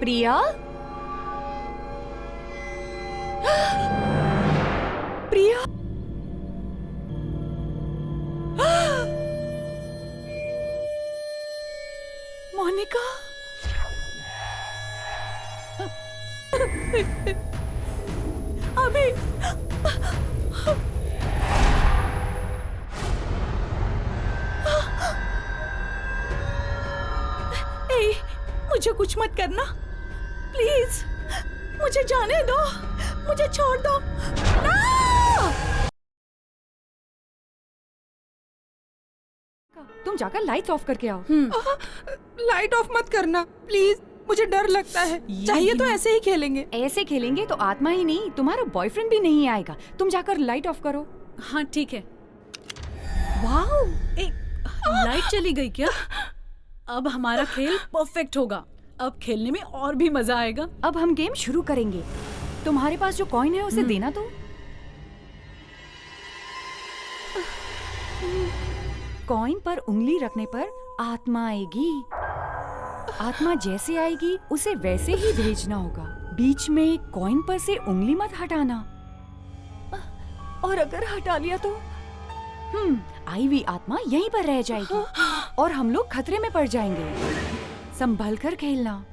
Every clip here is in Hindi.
प्रिया? प्रिया? मोनिका? अभी मुझे कुछ मत करना प्लीज, मुझे जाने दो, मुझे छोड़ दो। तुम जाकर लाइट्स ऑफ करके आओ। लाइट ऑफ मत करना प्लीज, मुझे डर लगता है। चाहिए तो ऐसे ही खेलेंगे। ऐसे खेलेंगे तो आत्मा ही नहीं, तुम्हारा बॉयफ्रेंड भी नहीं आएगा। तुम जाकर लाइट ऑफ करो। हाँ ठीक है। वाओ, लाइट चली गई क्या? अब हमारा खेल परफेक्ट होगा। अब खेलने में और भी मजा आएगा। अब हम गेम शुरू करेंगे। तुम्हारे पास जो कॉइन है उसे देना तो। कॉइन पर उंगली रखने पर आत्मा आएगी। आत्मा जैसे आएगी उसे वैसे ही भेजना होगा। बीच में कॉइन पर से उंगली मत हटाना। और अगर हटा लिया तो आई हुई आत्मा यहीं पर रह जाएगी और हम लोग खतरे में पड़ जाएंगे। संभल कर खेलना।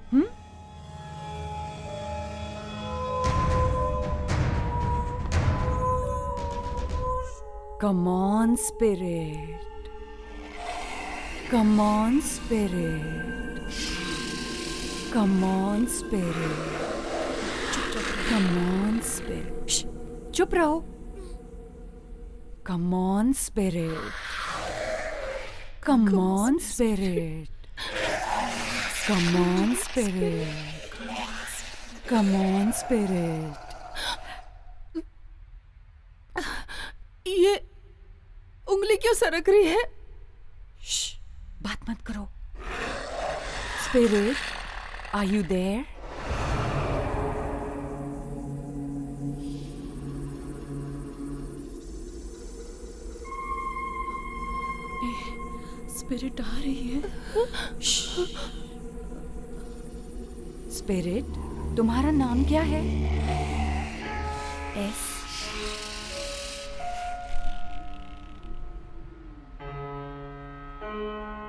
Come on, spirit. Come on, spirit. Come on, spirit. Come on, spirit. Shh, चुप रहो। Come on, spirit. Come on, spirit. Come on, spirit. Come on, spirit. ये उंगली क्यों सरक रही है? श्श, बात मत करो। Spirit, are you there? Spirit आ रही है। स्पिरिट, तुम्हारा नाम क्या है? S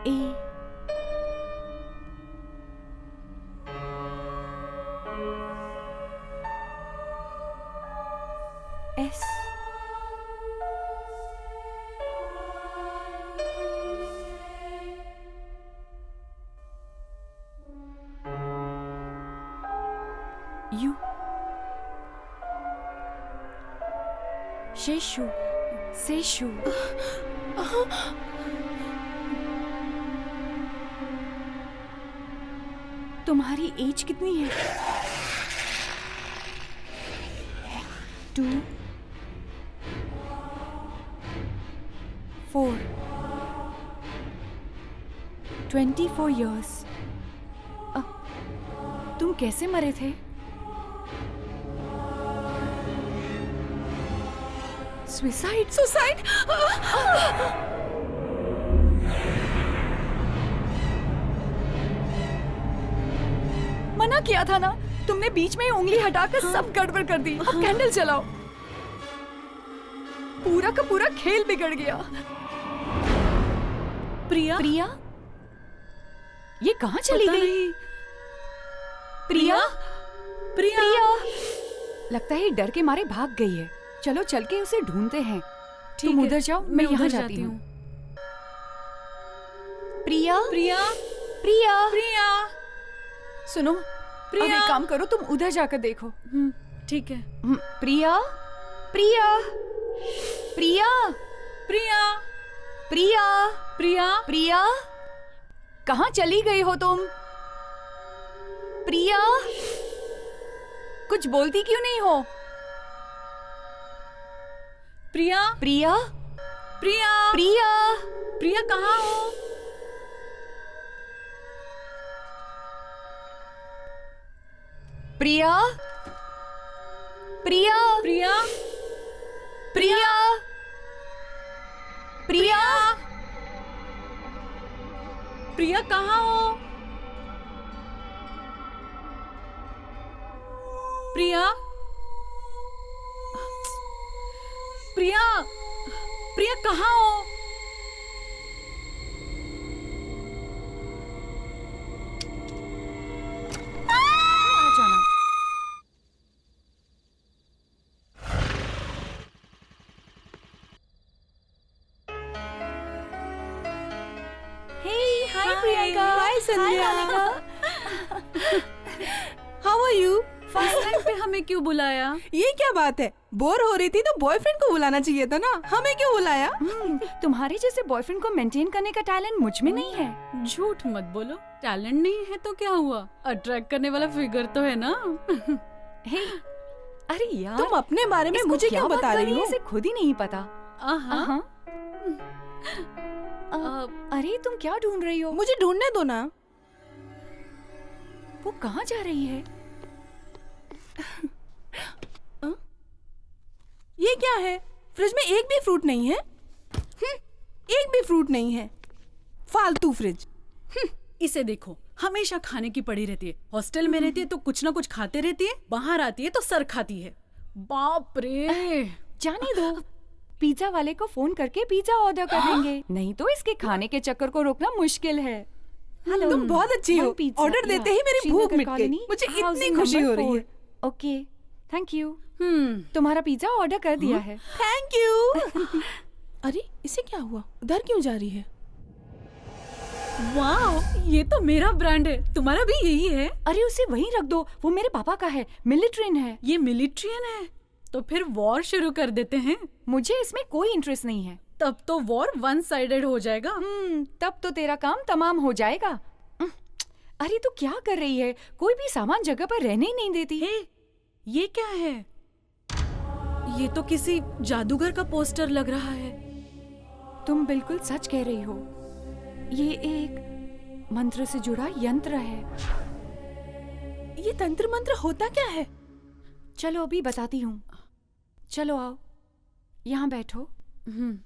A S U Seshu Seshu. तुम्हारी एज कितनी है? 2 4 24 years। तुम कैसे मरे थे? सुसाइड? सुसाइड? मना किया था ना, तुमने बीच में ही उंगली हटाकर सब गड़बड़ कर दी। अब कैंडल जलाओ। पूरा का पूरा खेल बिगड़ गया। प्रिया? प्रिया? ये कहाँ चली गई? प्रिया? प्रिया? लगता है डर के मारे भाग गई है। चलो चल के उसे ढूंढते हैं। ठीक तुम है, उधर जाओ, मैं यहाँ जाती हूँ। प्रिया? प्रिया? प्रिया? प्रिया? सुनो, प्रिया? अब एक काम करो, तुम उधर जाकर देखो। ठीक है। प्रिया? प्रिया? प्रिया? प्रिया? प्रिया? प्रिया? प्रिया? कहाँ चली गई हो तुम? प्रिया? कुछ बोलती क्यों नहीं हो? प्रिया? प्रिया? प्रिया? प्रिया? प्रिया कहाँ हो? प्रिया? प्रिया? प्रिया? प्रिया? प्रिया? प्रिया कहाँ हो? प्रिया, प्रिया, प्रिया कहाँ हो? आ जाना। Hey, hi Priyanka. Hi Sandhya. How are you? First time पे हमें क्यों बुलाया? ये क्या बात है? बोर हो रही थी तो बॉयफ्रेंड को बुलाना चाहिए था ना, हमें क्यों बुलाया? तुम्हारे जैसे बॉयफ्रेंड को मेंटेन करने का टैलेंट मुझ में नहीं है। झूठ मत बोलो, टैलेंट नहीं है तो क्या हुआ? अट्रैक्ट करने वाला फिगर तो है ना। हे, अरे यार, तुम अपने बारे में इसको मुझे क्या क्यों बात बता कर रही है, हो? इसे खुद ही नहीं पता। आहा, अरे तुम क्या ढूंढ रही हो? मुझे ढूंढने दो ना। वो कहाँ जा रही है? ये क्या है? फ्रिज में एक भी फ्रूट नहीं है। एक भी फ्रूट नहीं है। फालतू फ्रिज। इसे देखो, हमेशा खाने की पड़ी रहती है। हॉस्टल में रहती है तो कुछ ना कुछ खाते रहती है, बाहर आती है तो सर खाती है। बाप रे। जाने दो, पिज्जा वाले को फोन करके पिज्जा ऑर्डर कर देंगे। नहीं तो इसके खाने के चक्कर को रोकना मुश्किल है। हेलो, तुम बहुत अच्छी हो। one pizza, ऑर्डर देते ही मेरी श्रीनगर भूख मिट गई। कॉलोनी, मुझे इतनी हाउसिंग खुशी नंबर हो रही 4। है। Okay, thank you. हम्म, तुम्हारा पिज्जा ऑर्डर कर दिया है। Thank you. अरे इसे क्या हुआ? उधर क्यों जा रही है? वाओ, ये तो मेरा ब्रांड है। तुम्हारा भी यही है? अरे उसे वहीं रख दो, वो मेरे पापा का है, मिलिट्रियन है। ये मिलिट्रियन है? तो फिर वॉर शुरू कर देते हैं। मुझे इसमें कोई इंटरेस्ट नहीं है। तब तो वॉर वन साइडेड हो जाएगा। तब तो तेरा काम तमाम हो जाएगा। अरे तू क्या कर रही है? कोई भी सामान जगह पर रहने ही नहीं देती। हे, ये क्या है? ये तो किसी जादूगर का पोस्टर लग रहा है। तुम बिल्कुल सच कह रही हो। ये एक मंत्र से जुड़ा यंत्र है। ये तंत्र मंत्र होता क्या है? चलो अभी बताती हूँ। चलो आओ, यहाँ बैठो। हम्म,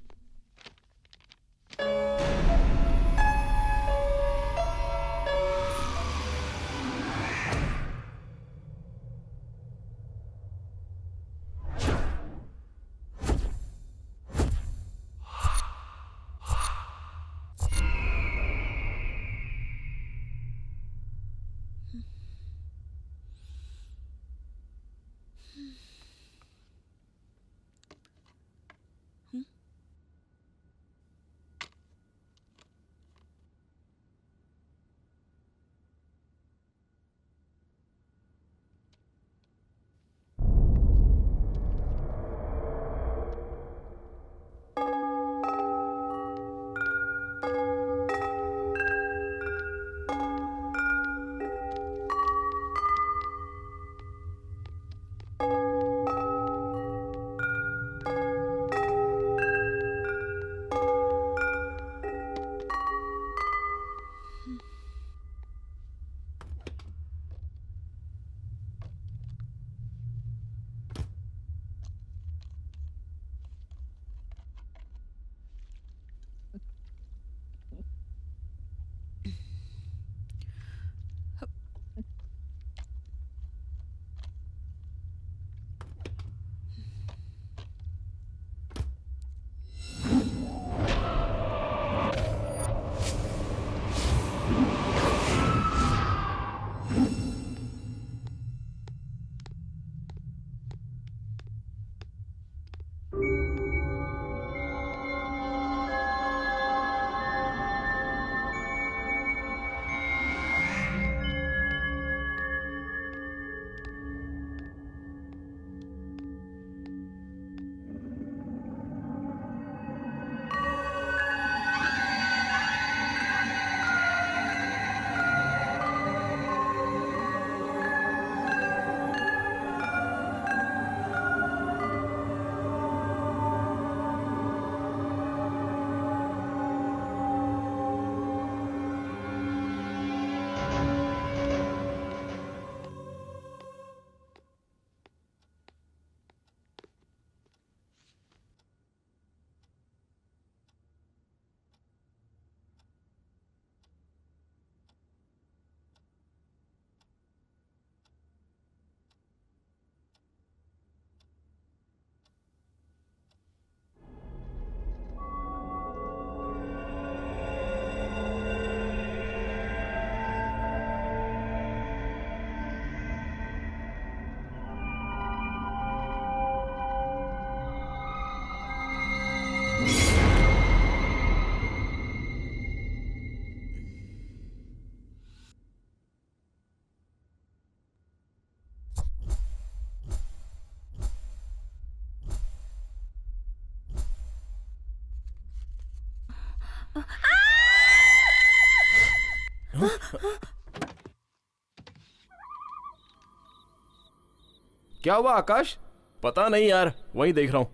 क्या हुआ आकाश? पता नहीं यार, वही देख रहा हूँ।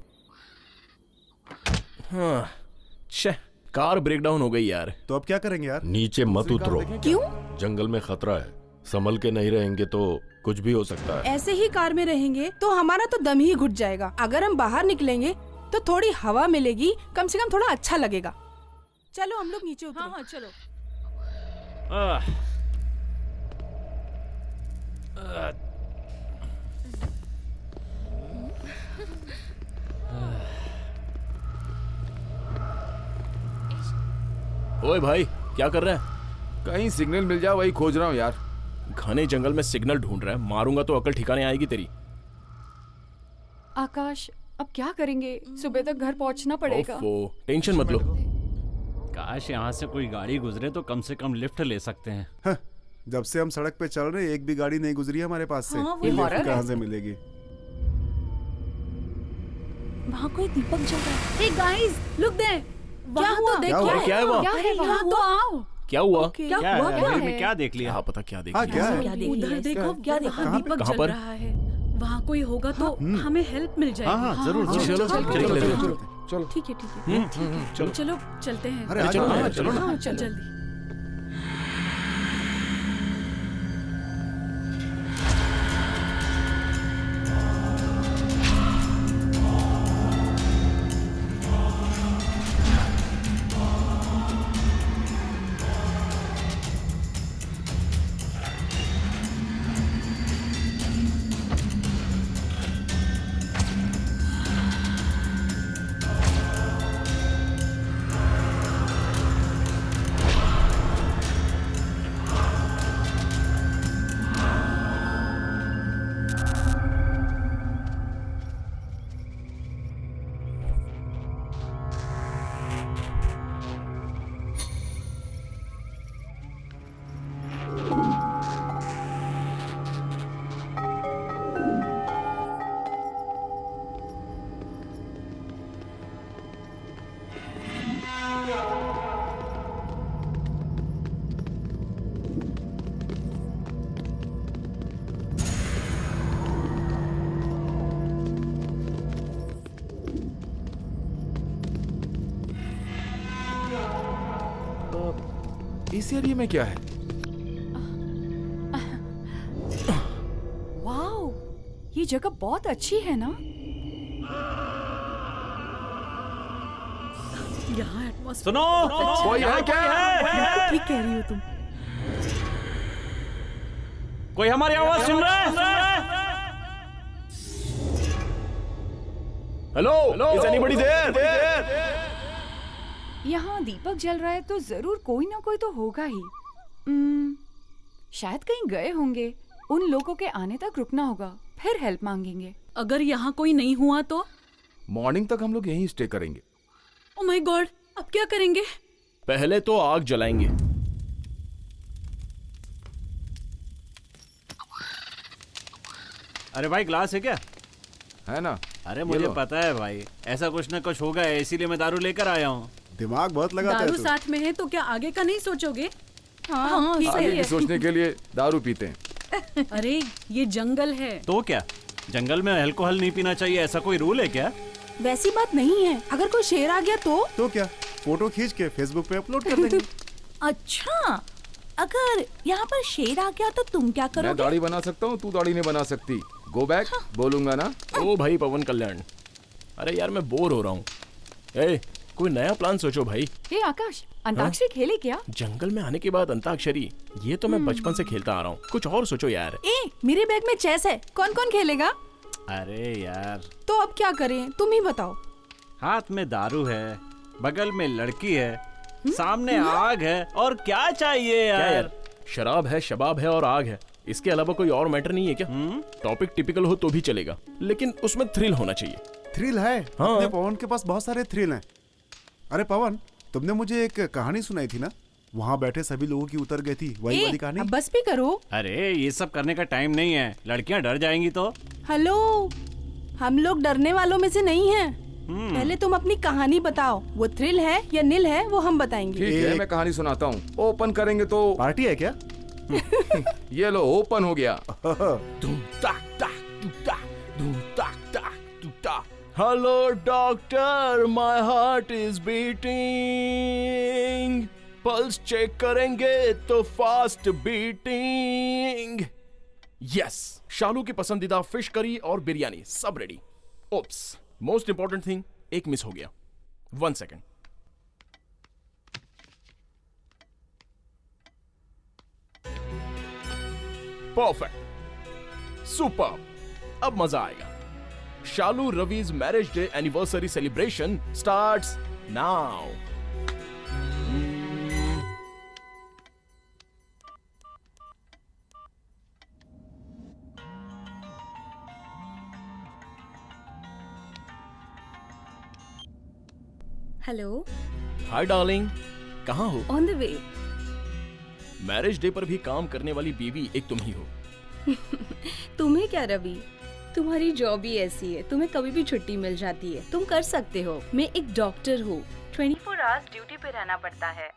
हाँ, छे, कार ब्रेकडाउन हो गई यार। तो अब क्या करेंगे यार? नीचे मत उतरो, क्यों? जंगल में खतरा है। संभल के नहीं रहेंगे तो कुछ भी हो सकता है। ऐसे ही कार में रहेंगे तो हमारा तो दम ही घुट जाएगा। अगर हम बाहर निकलेंगे तो थोड़ी हवा मिलेगी, कम से कम थोड़ा अच्छा लगेगा। चलो हम लोग नीचे उतरो। हाँ चलो। ओए भाई, क्या कर रहा है? कहीं सिग्नल मिल जाए वही खोज रहा हूँ यार। घने जंगल में सिग्नल ढूंढ रहा है, मारूंगा तो अकल ठिकाने आएगी तेरी। आकाश, अब क्या करेंगे? सुबह तक घर पहुंचना पड़ेगा। ओफो, टेंशन मत लो। काश यहाँ से कोई गाड़ी गुजरे तो कम से कम लिफ्ट ले सकते हैं। हाँ, जब से हम सड़क पे चल रहे एक भी गाड़ी नहीं गुजरी है हमारे पास से। हाँ, ये हॉरर है। कहाँ से मिलेगी? वहाँ कोई दीपक जल रहा है। Hey guys, look there. वहाँ हुआ? तो देख, क्या हुआ? क्या है वहाँ? क्या है वहाँ? यहाँ तो आओ। क्या हुआ? क्या क्या हुआ? है? क्या अंधेरे है? में क्या देख लिया? क्या पता क्या देख हाँ, लिया। क्या है? उधर देखो, क्या देखा? वहाँ दीपक कहाँ जल पर? रहा है। वहाँ कोई होगा तो हमें हेल्प मिल जाएगी। हाँ, जरूर, हाँ, जरूर। चलो चलो चलो चलो। ठीक है, ठीक है। चलो चलते हैं। अरे चलो आ ना, जाओ। चलो ना। हाँ, चल जल्दी। इस एरिया में क्या है? वाओ, ये जगह बहुत अच्छी है ना? यहाँ एटमॉस्फेयर। सुनो, कोई है क्या? बिल्कुल ठीक कह रही हो तुम। कोई हमारी आवाज सुन रहा है? Hello, is anybody there? यहाँ दीपक जल रहा है तो जरूर कोई ना कोई तो होगा ही। शायद कहीं गए होंगे। उन लोगों के आने तक रुकना होगा, फिर हेल्प मांगेंगे। अगर यहाँ कोई नहीं हुआ तो? मॉर्निंग तक हम लोग यहीं स्टे करेंगे। ओ माय गॉड, अब क्या करेंगे? पहले तो आग जलाएंगे। अरे भाई, ग्लास है क्या? है ना? अरे मुझे पता है भाई, ऐसा कुछ ना कुछ होगा, इसीलिए मैं दारू लेकर आया हूँ। दिमाग बहुत लगाता है दारू तू। साथ में है तो क्या आगे का नहीं सोचोगे? हाँ, ठीक आगे है। की सोचने के लिए दारू पीते हैं। अरे ये जंगल है। तो क्या जंगल में अल्कोहल नहीं पीना चाहिए, ऐसा कोई रूल है क्या? वैसी बात नहीं है। अगर कोई शेर आ गया तो क्या फोटो खींच के फेसबुक पे अपलोड कर देंगे। अच्छा, अगर यहाँ पर शेर आ गया तो तुम क्या मैं करोगे? दाढ़ी बना सकता हूँ, तू दाढ़ी नहीं बना सकती। गो बैक बोलूंगा ना। ओ भाई पवन कल्याण, अरे यार मैं बोर हो रहा हूँ। ए, कोई नया प्लान सोचो भाई। हे आकाश, अंताक्षरी खेले क्या? जंगल में आने के बाद अंताक्षरी, ये तो मैं बचपन से खेलता आ रहा हूँ। कुछ और सोचो यार। मेरे बैग में चेस है, कौन कौन खेलेगा? अरे यार, तो अब क्या करें, तुम ही बताओ। हाथ में दारू है, बगल में लड़की है, सामने आग है, और क्या चाहिए क्या यार? यार, शराब है, शबाब है और आग है, इसके अलावा कोई और मैटर नहीं है क्या? टॉपिक टिपिकल हो तो भी चलेगा, लेकिन उसमें थ्रिल होना चाहिए। थ्रिल है? हाँ। अपने पवन के पास बहुत सारे थ्रिल हैं। अरे पवन, तुमने मुझे एक कहानी सुनाई थी ना, वहाँ बैठे सभी लोगों की उतर गई थी, वही वाली कहानी। अब बस भी करो। अरे ये सब करने का टाइम नहीं है, लड़कियां डर जाएंगी तो। हेलो, हम लोग डरने वालों में से नहीं हैं। पहले तुम अपनी कहानी बताओ, वो थ्रिल है या नील है वो हम बताएंगे। ठीक है, मैं कहानी सुनाता हूँ। ओपन करेंगे तो पार्टी है क्या? ये लो ओपन हो गया। धूम ताक ताक टू ताक, धूम ताक ताक टू ताक। Hello doctor, my heart is beating. Pulse check करेंगे तो फास्ट बीटिंग। यस, शालू की पसंदीदा फिश करी और बिरयानी सब ready. Oops, most important thing एक मिस हो गया। 1 सेकेंड। Perfect, super. अब मजा आएगा। Shalu Ravi's marriage day anniversary celebration starts now. Hello, hi darling, कहाँ हो? On the way. Marriage day पर भी काम करने वाली बीवी एक तुम ही हो। तुम्हें क्या रवि, तुम्हारी जॉब ही ऐसी है, तुम्हें कभी भी छुट्टी मिल जाती है, तुम कर सकते हो। मैं एक डॉक्टर हूँ, 24 आवर्स ड्यूटी पे रहना पड़ता है।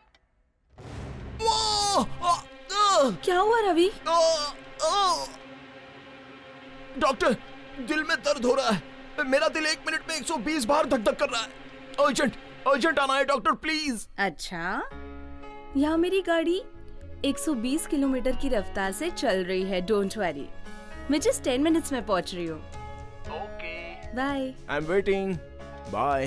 क्या हुआ रवि? डॉक्टर, दिल में दर्द हो रहा है। मेरा दिल 1 मिनट में 120 बार धक धक कर रहा है। अर्जेंट आना है डॉक्टर, प्लीज। अच्छा, यहाँ मेरी गाड़ी 120 किलोमीटर की रफ्तार से चल रही है। डोंट वरी, मैं जस्ट 10 मिनट्स में पहुँच रही हूँ। Okay, bye. I am waiting. Bye.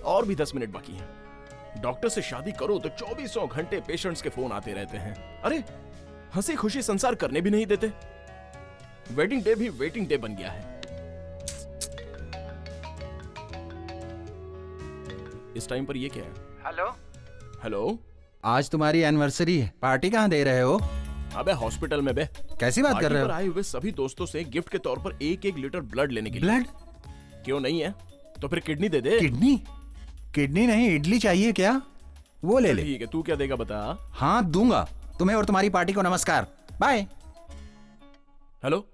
और भी 10 मिनट बाकी हैं। डॉक्टर से शादी करो तो 2400 घंटे पेशेंट्स के फोन आते रहते हैं। अरे, हंसी खुशी संसार करने भी नहीं देते। वेडिंग डे भी वेटिंग डे बन गया है। इस टाइम पर ये क्या है? हेलो, आज तुम्हारी एनिवर्सरी है, पार्टी कहाँ दे रहे हो? अबे हॉस्पिटल में बे। कैसी बात कर रहे हो? आए हुए सभी दोस्तों से गिफ्ट के तौर पर 1-1 लीटर ब्लड लेने के लिए। ब्लड? क्यों नहीं है तो फिर किडनी दे दे। किडनी नहीं, इडली चाहिए क्या? वो ले ले। ठीक है, तू क्या देगा बता। हाँ दूंगा, तुम्हें और तुम्हारी पार्टी को नमस्कार, बाय। हेलो,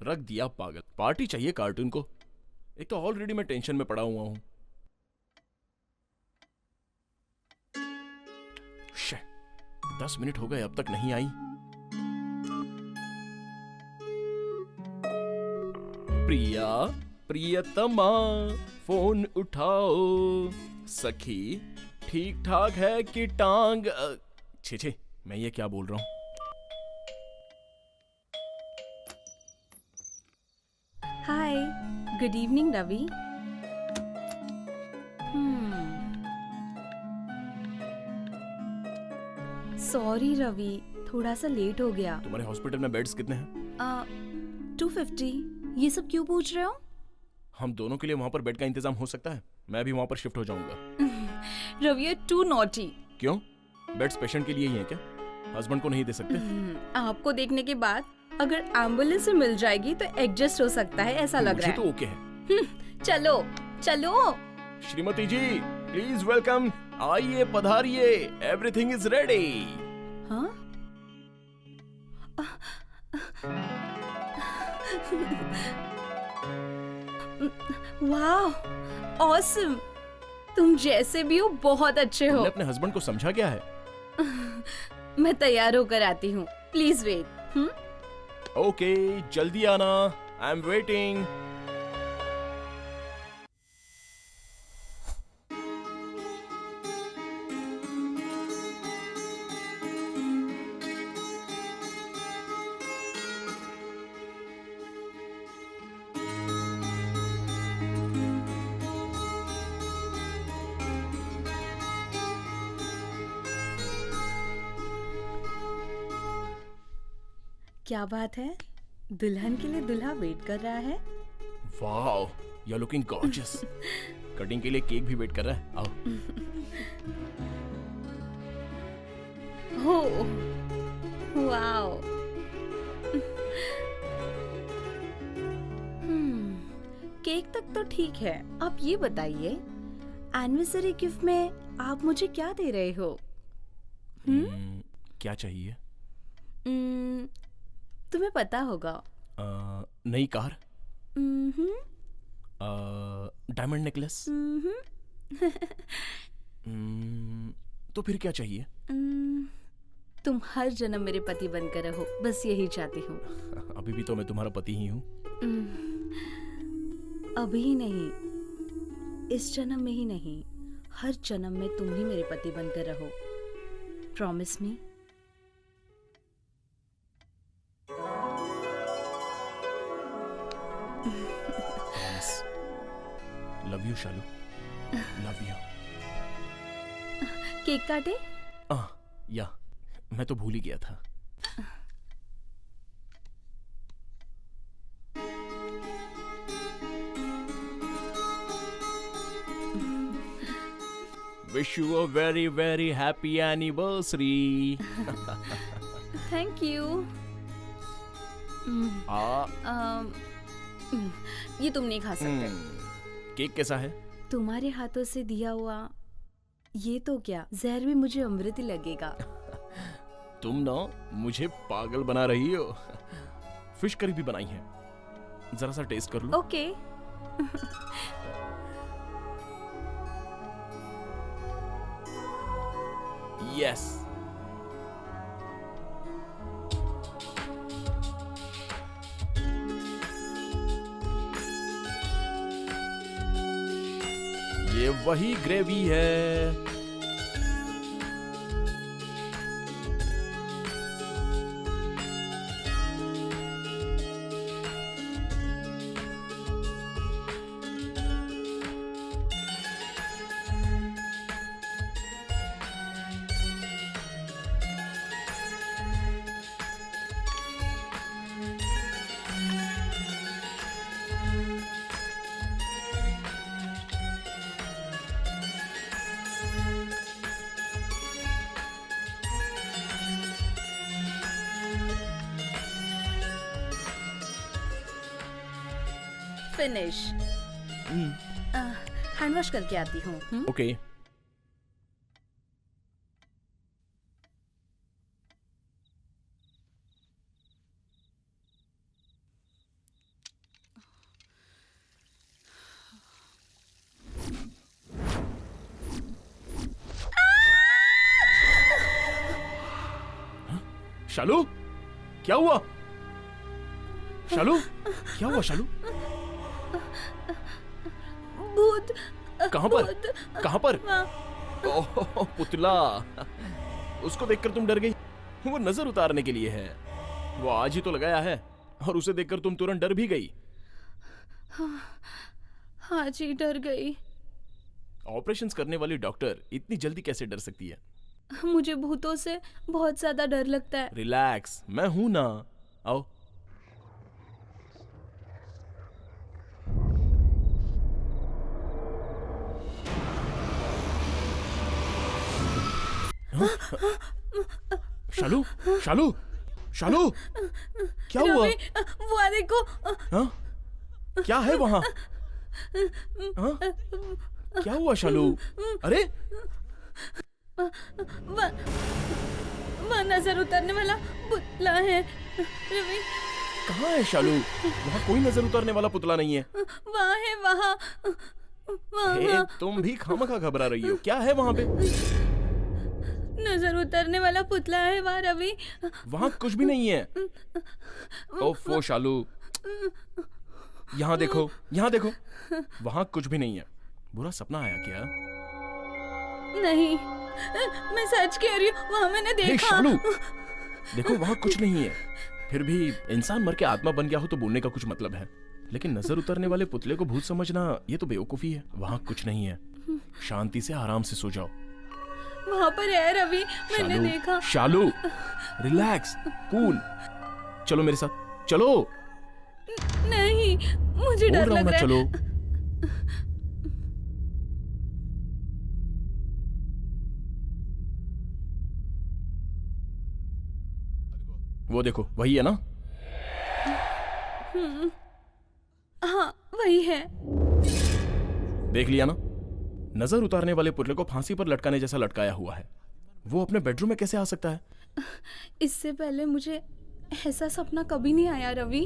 रख दिया पागल। पार्टी चाहिए कार्टून को। एक तो ऑलरेडी मैं टेंशन में पड़ा हुआ हूं। 10 मिनट हो गए, अब तक नहीं आई। प्रियतमा, फोन उठाओ। सखी, ठीक ठाक है कि टांग? छे, मैं ये क्या बोल रहा हूं। Hi, good evening Ravi. Sorry Ravi, थोड़ा सा लेट हो गया। तुम्हारे हॉस्पिटल में बेड्स कितने हैं? 250। ये सब क्यों पूछ रहे हो? हम दोनों के लिए वहाँ पर बेड का इंतजाम हो सकता है? मैं भी वहाँ पर शिफ्ट हो जाऊंगा। Ravi, you too naughty. क्यों? बेड्स पेशेंट के लिए ही हैं क्या? हस्बैंड को नहीं दे सकते? आपको देखने के बाद अगर एम्बुलेंस से मिल जाएगी तो एडजस्ट हो सकता है, ऐसा लग रहा है। मुझे तो ओके है। चलो चलो। श्रीमती जी, प्लीज वेलकम। आइए, पधारिए, एवरीथिंग इज रेडी। हाँ? वाह, ऑसम। तुम जैसे भी हो बहुत अच्छे हो। तुमने अपने हस्बैंड को समझा क्या है? मैं तैयार होकर आती हूँ, प्लीज वेट। ओके, जल्दी आना, आई एम वेटिंग। क्या बात है, दुल्हन के लिए दूल्हा वेट कर रहा है। Wow, you are looking gorgeous. Cutting के लिए केक भी वेट कर रहा है। आओ। हो, वाओ। केक तक तो ठीक है। आप ये बताइए, एनिवर्सरी गिफ्ट में आप मुझे क्या दे रहे हो? क्या चाहिए? तुम्हें पता होगा। नई कार, डायमंड नेकलेस, तो फिर क्या चाहिए? तुम हर जन्म मेरे पति बनकर रहो, बस यही चाहती हूँ। अभी भी तो मैं तुम्हारा पति ही हूँ। अभी ही नहीं, इस जन्म में ही नहीं, हर जन्म में तुम ही मेरे पति बनकर रहो। Promise me? Love you Shalu, love you. Cake काटे? या मैं तो भूल ही गया था। Wish you a very very happy anniversary. Thank you. ये तुम नहीं खा सकते। केक कैसा है? तुम्हारे हाथों से दिया हुआ ये तो क्या, जहर भी मुझे अमृत ही लगेगा। तुम ना मुझे पागल बना रही हो। फिश करी भी बनाई है, जरा सा टेस्ट कर लो। ओके। यस। ये वही ग्रेवी है। फिनिश। हैंड वॉश करके आती हूँ। ओके। शालू, क्या हुआ? शालू, क्या हुआ शालू? भूत। कहाँ पर? कहाँ पर? ओह पुतला, उसको देखकर तुम डर गई? वो नजर उतारने के लिए है। वो आज ही तो लगाया है और उसे देखकर तुम तुरंत डर भी गई। हाँ जी, डर गई। ऑपरेशंस करने वाली डॉक्टर इतनी जल्दी कैसे डर सकती है? मुझे भूतों से बहुत ज्यादा डर लगता है। रिलैक्स, मैं हूं ना। आओ। शालू, शालू, शालू, क्या हुआ? वो देखो। हाँ? क्या है वहां? हाँ? क्या हुआ शालू? अरे वहाँ नजर उतारने वाला पुतला है रवि। कहाँ है शालू? वहाँ कोई नजर उतारने वाला पुतला नहीं है। वहाँ है, वहाँ। तुम भी खामखा घबरा रही हो। क्या है वहाँ पे? नजर उतारने वाला पुतला है वहाँ रवि। वहाँ कुछ भी नहीं है। ओफो शालू, यहाँ देखो, यहाँ देखो, वहाँ कुछ भी नहीं है। बुरा सपना आया क्या? नहीं, मैं सच कह रही हूँ, वहाँ मैंने देखा। शालू, देखो वहाँ कुछ नहीं है। फिर भी इंसान मर के आत्मा बन गया हो तो बोलने का कुछ मतलब है, लेकिन नजर उतरने वाले पुतले को भूत समझना ये तो बेवकूफी है। वहाँ कुछ नहीं है। शांति से आराम से सो जाओ। वहाँ पर है रवि, मैंने देखा। शालू, रिलैक्स, कूल। चलो मेरे साथ, चलो। नहीं, मुझे डर लग रहा है। चलो। वो देखो, वही है ना? हाँ, वही है। देख लिया ना? नजर उतारने वाले पुतले को फांसी पर लटकाने जैसा लटकाया हुआ है। वो अपने बेडरूम में कैसे आ सकता है? इससे पहले मुझे ऐसा सपना कभी नहीं आया रवि।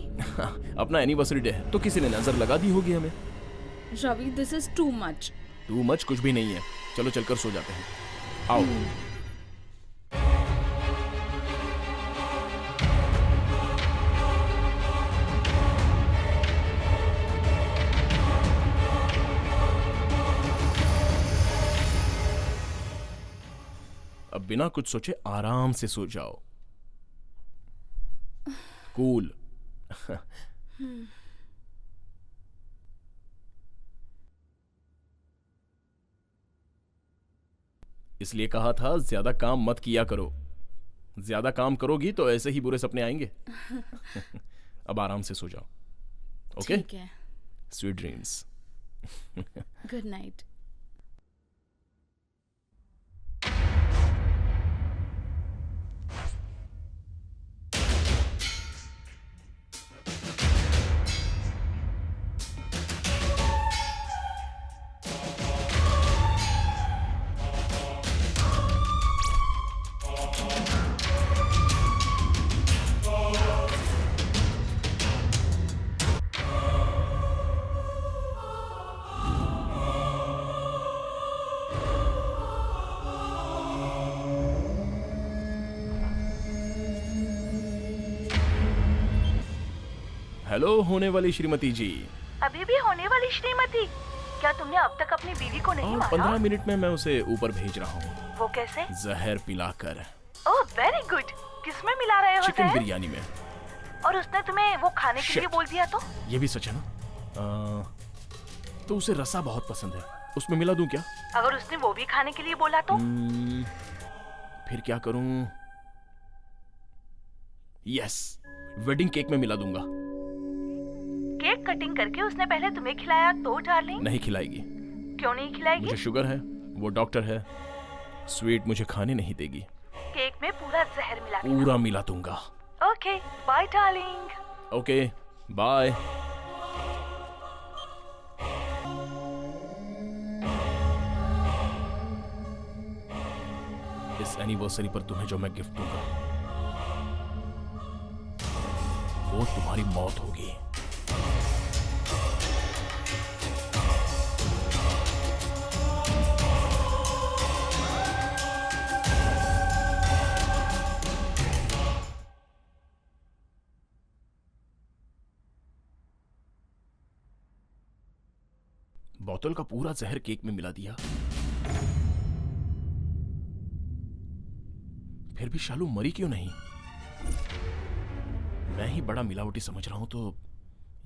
अपना एनिवर्सरी डे है तो किसी ने नजर लगा दी होगी हमें। Ravi, this is too much. Too much कुछ भी नहीं है। चलो चलकर सो जाते हैं। आओ। अब बिना कुछ सोचे आराम से सो जाओ। कूल। इसलिए कहा था ज्यादा काम मत किया करो। ज्यादा काम करोगी तो ऐसे ही बुरे सपने आएंगे। अब आराम से सो जाओ। ओके? ठीक है। Sweet dreams. Good night. Hello होने वाली श्रीमती जी। अभी भी होने वाली श्रीमती? क्या तुमने अब तक अपनी बीवी को नहीं मारा? 15 मिनट में मैं उसे ऊपर भेज रहा हूँ। वो कैसे? जहर पिलाकर। Oh very good. किसमें मिला रहे हो चिकन जहर? बिरयानी में। और उसने तुम्हें वो खाने के लिए बोल दिया तो? ये भी सच है ना? तो उसे रसा बहुत पसंद है, उसमें मिला दूं क्या? अगर उसने वो भी खाने के लिए बोला तो? फिर क्या करूं? यस, वेडिंग केक में मिला दूंगा। केक कटिंग करके उसने पहले तुम्हें खिलाया तो डार्लिंग? नहीं खिलाएगी। क्यों नहीं खिलाएगी? मुझे शुगर है, वो डॉक्टर है, स्वीट मुझे खाने नहीं देगी। केक में पूरा जहर मिला के पूरा मिला दूंगा। Okay bye darling. Okay bye. इस एनिवर्सरी पर तुम्हें जो मैं गिफ्ट दूंगा वो तुम्हारी मौत होगी। बोतल का पूरा जहर केक में मिला दिया। फिर भी शालू मरी क्यों नहीं? मैं ही बड़ा मिलावटी समझ रहा हूं तो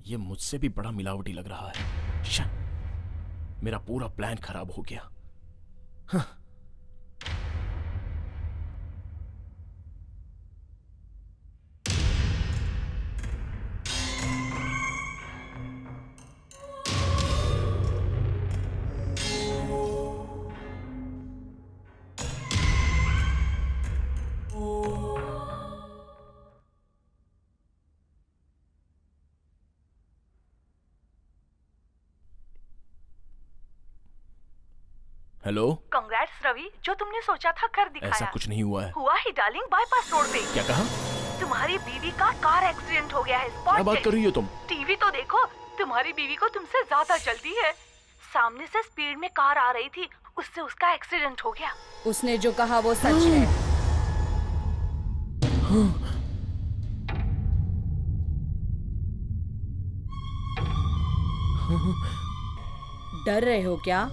ये मुझसे भी बड़ा मिलावटी लग रहा है। शा, मेरा पूरा प्लान खराब हो गया। हाँ। हेलो। कांग्रेट्स रवि, जो तुमने सोचा था कर दिखाया। ऐसा कुछ नहीं हुआ है। हुआ ही डार्लिंग, बाईपास रोड पे। क्या कहा? तुम्हारी बीवी का कार एक्सीडेंट हो गया है। क्या बात कर रही हो तुम? टीवी तो देखो, तुम्हारी बीवी को तुमसे ज्यादा जल्दी है। सामने से स्पीड में कार आ रही थी, उससे उसका एक्सीडेंट हो गया। उसने जो कहा वो सच है। डर रहे हो क्या?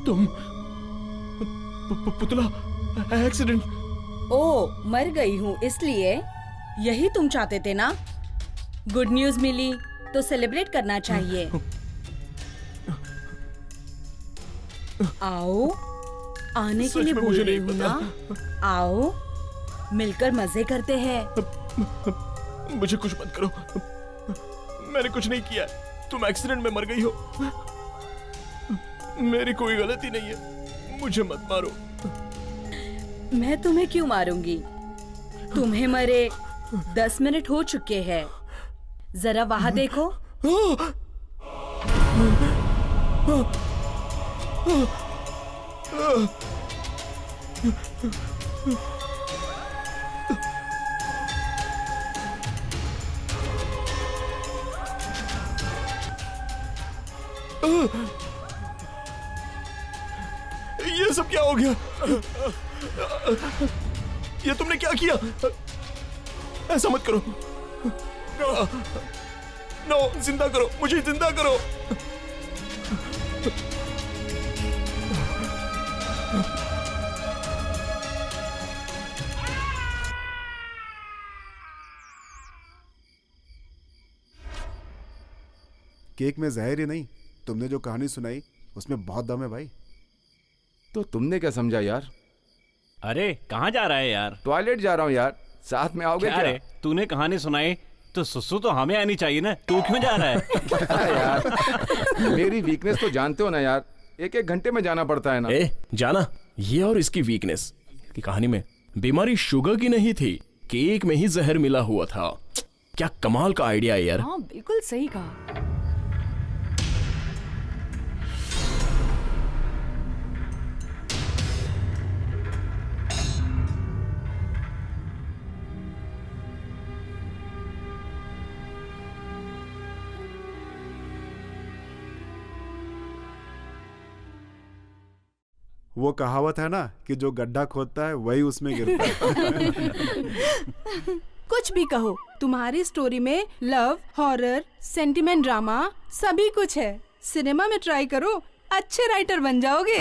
तुम पुतला एक्सीडेंट। ओ, मर गई हूँ इसलिए? यही तुम चाहते थे ना? गुड न्यूज मिली तो सेलिब्रेट करना चाहिए। आओ, आने के लिए बोल रही हूँ ना। आओ, मिलकर मजे करते हैं। मुझे कुछ मत करो, मैंने कुछ नहीं किया। तुम एक्सीडेंट में मर गई हो, मेरी कोई गलती नहीं है, मुझे मत मारो। मैं तुम्हें क्यों मारूंगी? तुम्हें मरे 10 मिनट हो चुके हैं। जरा वहां देखो। ये सब क्या हो गया? ये तुमने क्या किया? ऐसा मत करो। नो, जिंदा करो, मुझे जिंदा करो। केक में जहर ही नहीं, तुमने जो कहानी सुनाई उसमें बहुत दम है भाई। तो तुमने क्या समझा यार? अरे कहाँ जा रहा है यार? टॉयलेट जा रहा हूँ यार, साथ में आओगे क्या? रे, तूने कहानी सुनाई तो सुसु तो हमें आनी चाहिए ना, तू क्यों जा रहा है? यार मेरी वीकनेस तो जानते हो ना यार, एक घंटे में जाना पड़ता है ना। जाना, ये और इसकी वीकनेस की कहानी में बीमारी शुगर की नहीं थी, केक में ही जहर मिला हुआ था। क्या कमाल का आइडिया है यार। हाँ बिल्कुल सही कहा। वो कहावत है ना कि जो गड्ढा खोदता है वही उसमें गिरता है। कुछ भी कहो, तुम्हारी स्टोरी में लव, हॉरर, सेंटिमेंट, ड्रामा सभी कुछ है। सिनेमा में ट्राई करो, अच्छे राइटर बन जाओगे।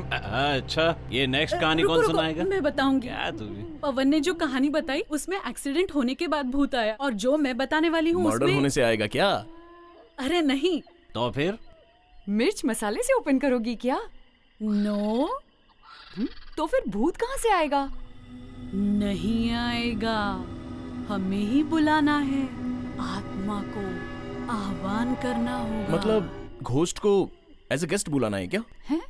अच्छा, ये नेक्स्ट कहानी रुको, कौन रुको, सुनाएगा? मैं बताऊंगी। क्या तू? पवन ने जो कहानी बताई उसमें एक्सीडेंट होने के बाद भूत आया, और जो मैं बताने वाली हूँ मर्डर उसमें... होने से आएगा क्या? अरे नहीं। तो फिर मिर्च मसाले से ओपन करोगी क्या? नो। तो फिर भूत कहाँ से आएगा? नहीं आएगा, हमें ही बुलाना है, आत्मा को आह्वान करना होगा। मतलब घोस्ट को एज ए गेस्ट बुलाना है क्या? हैं?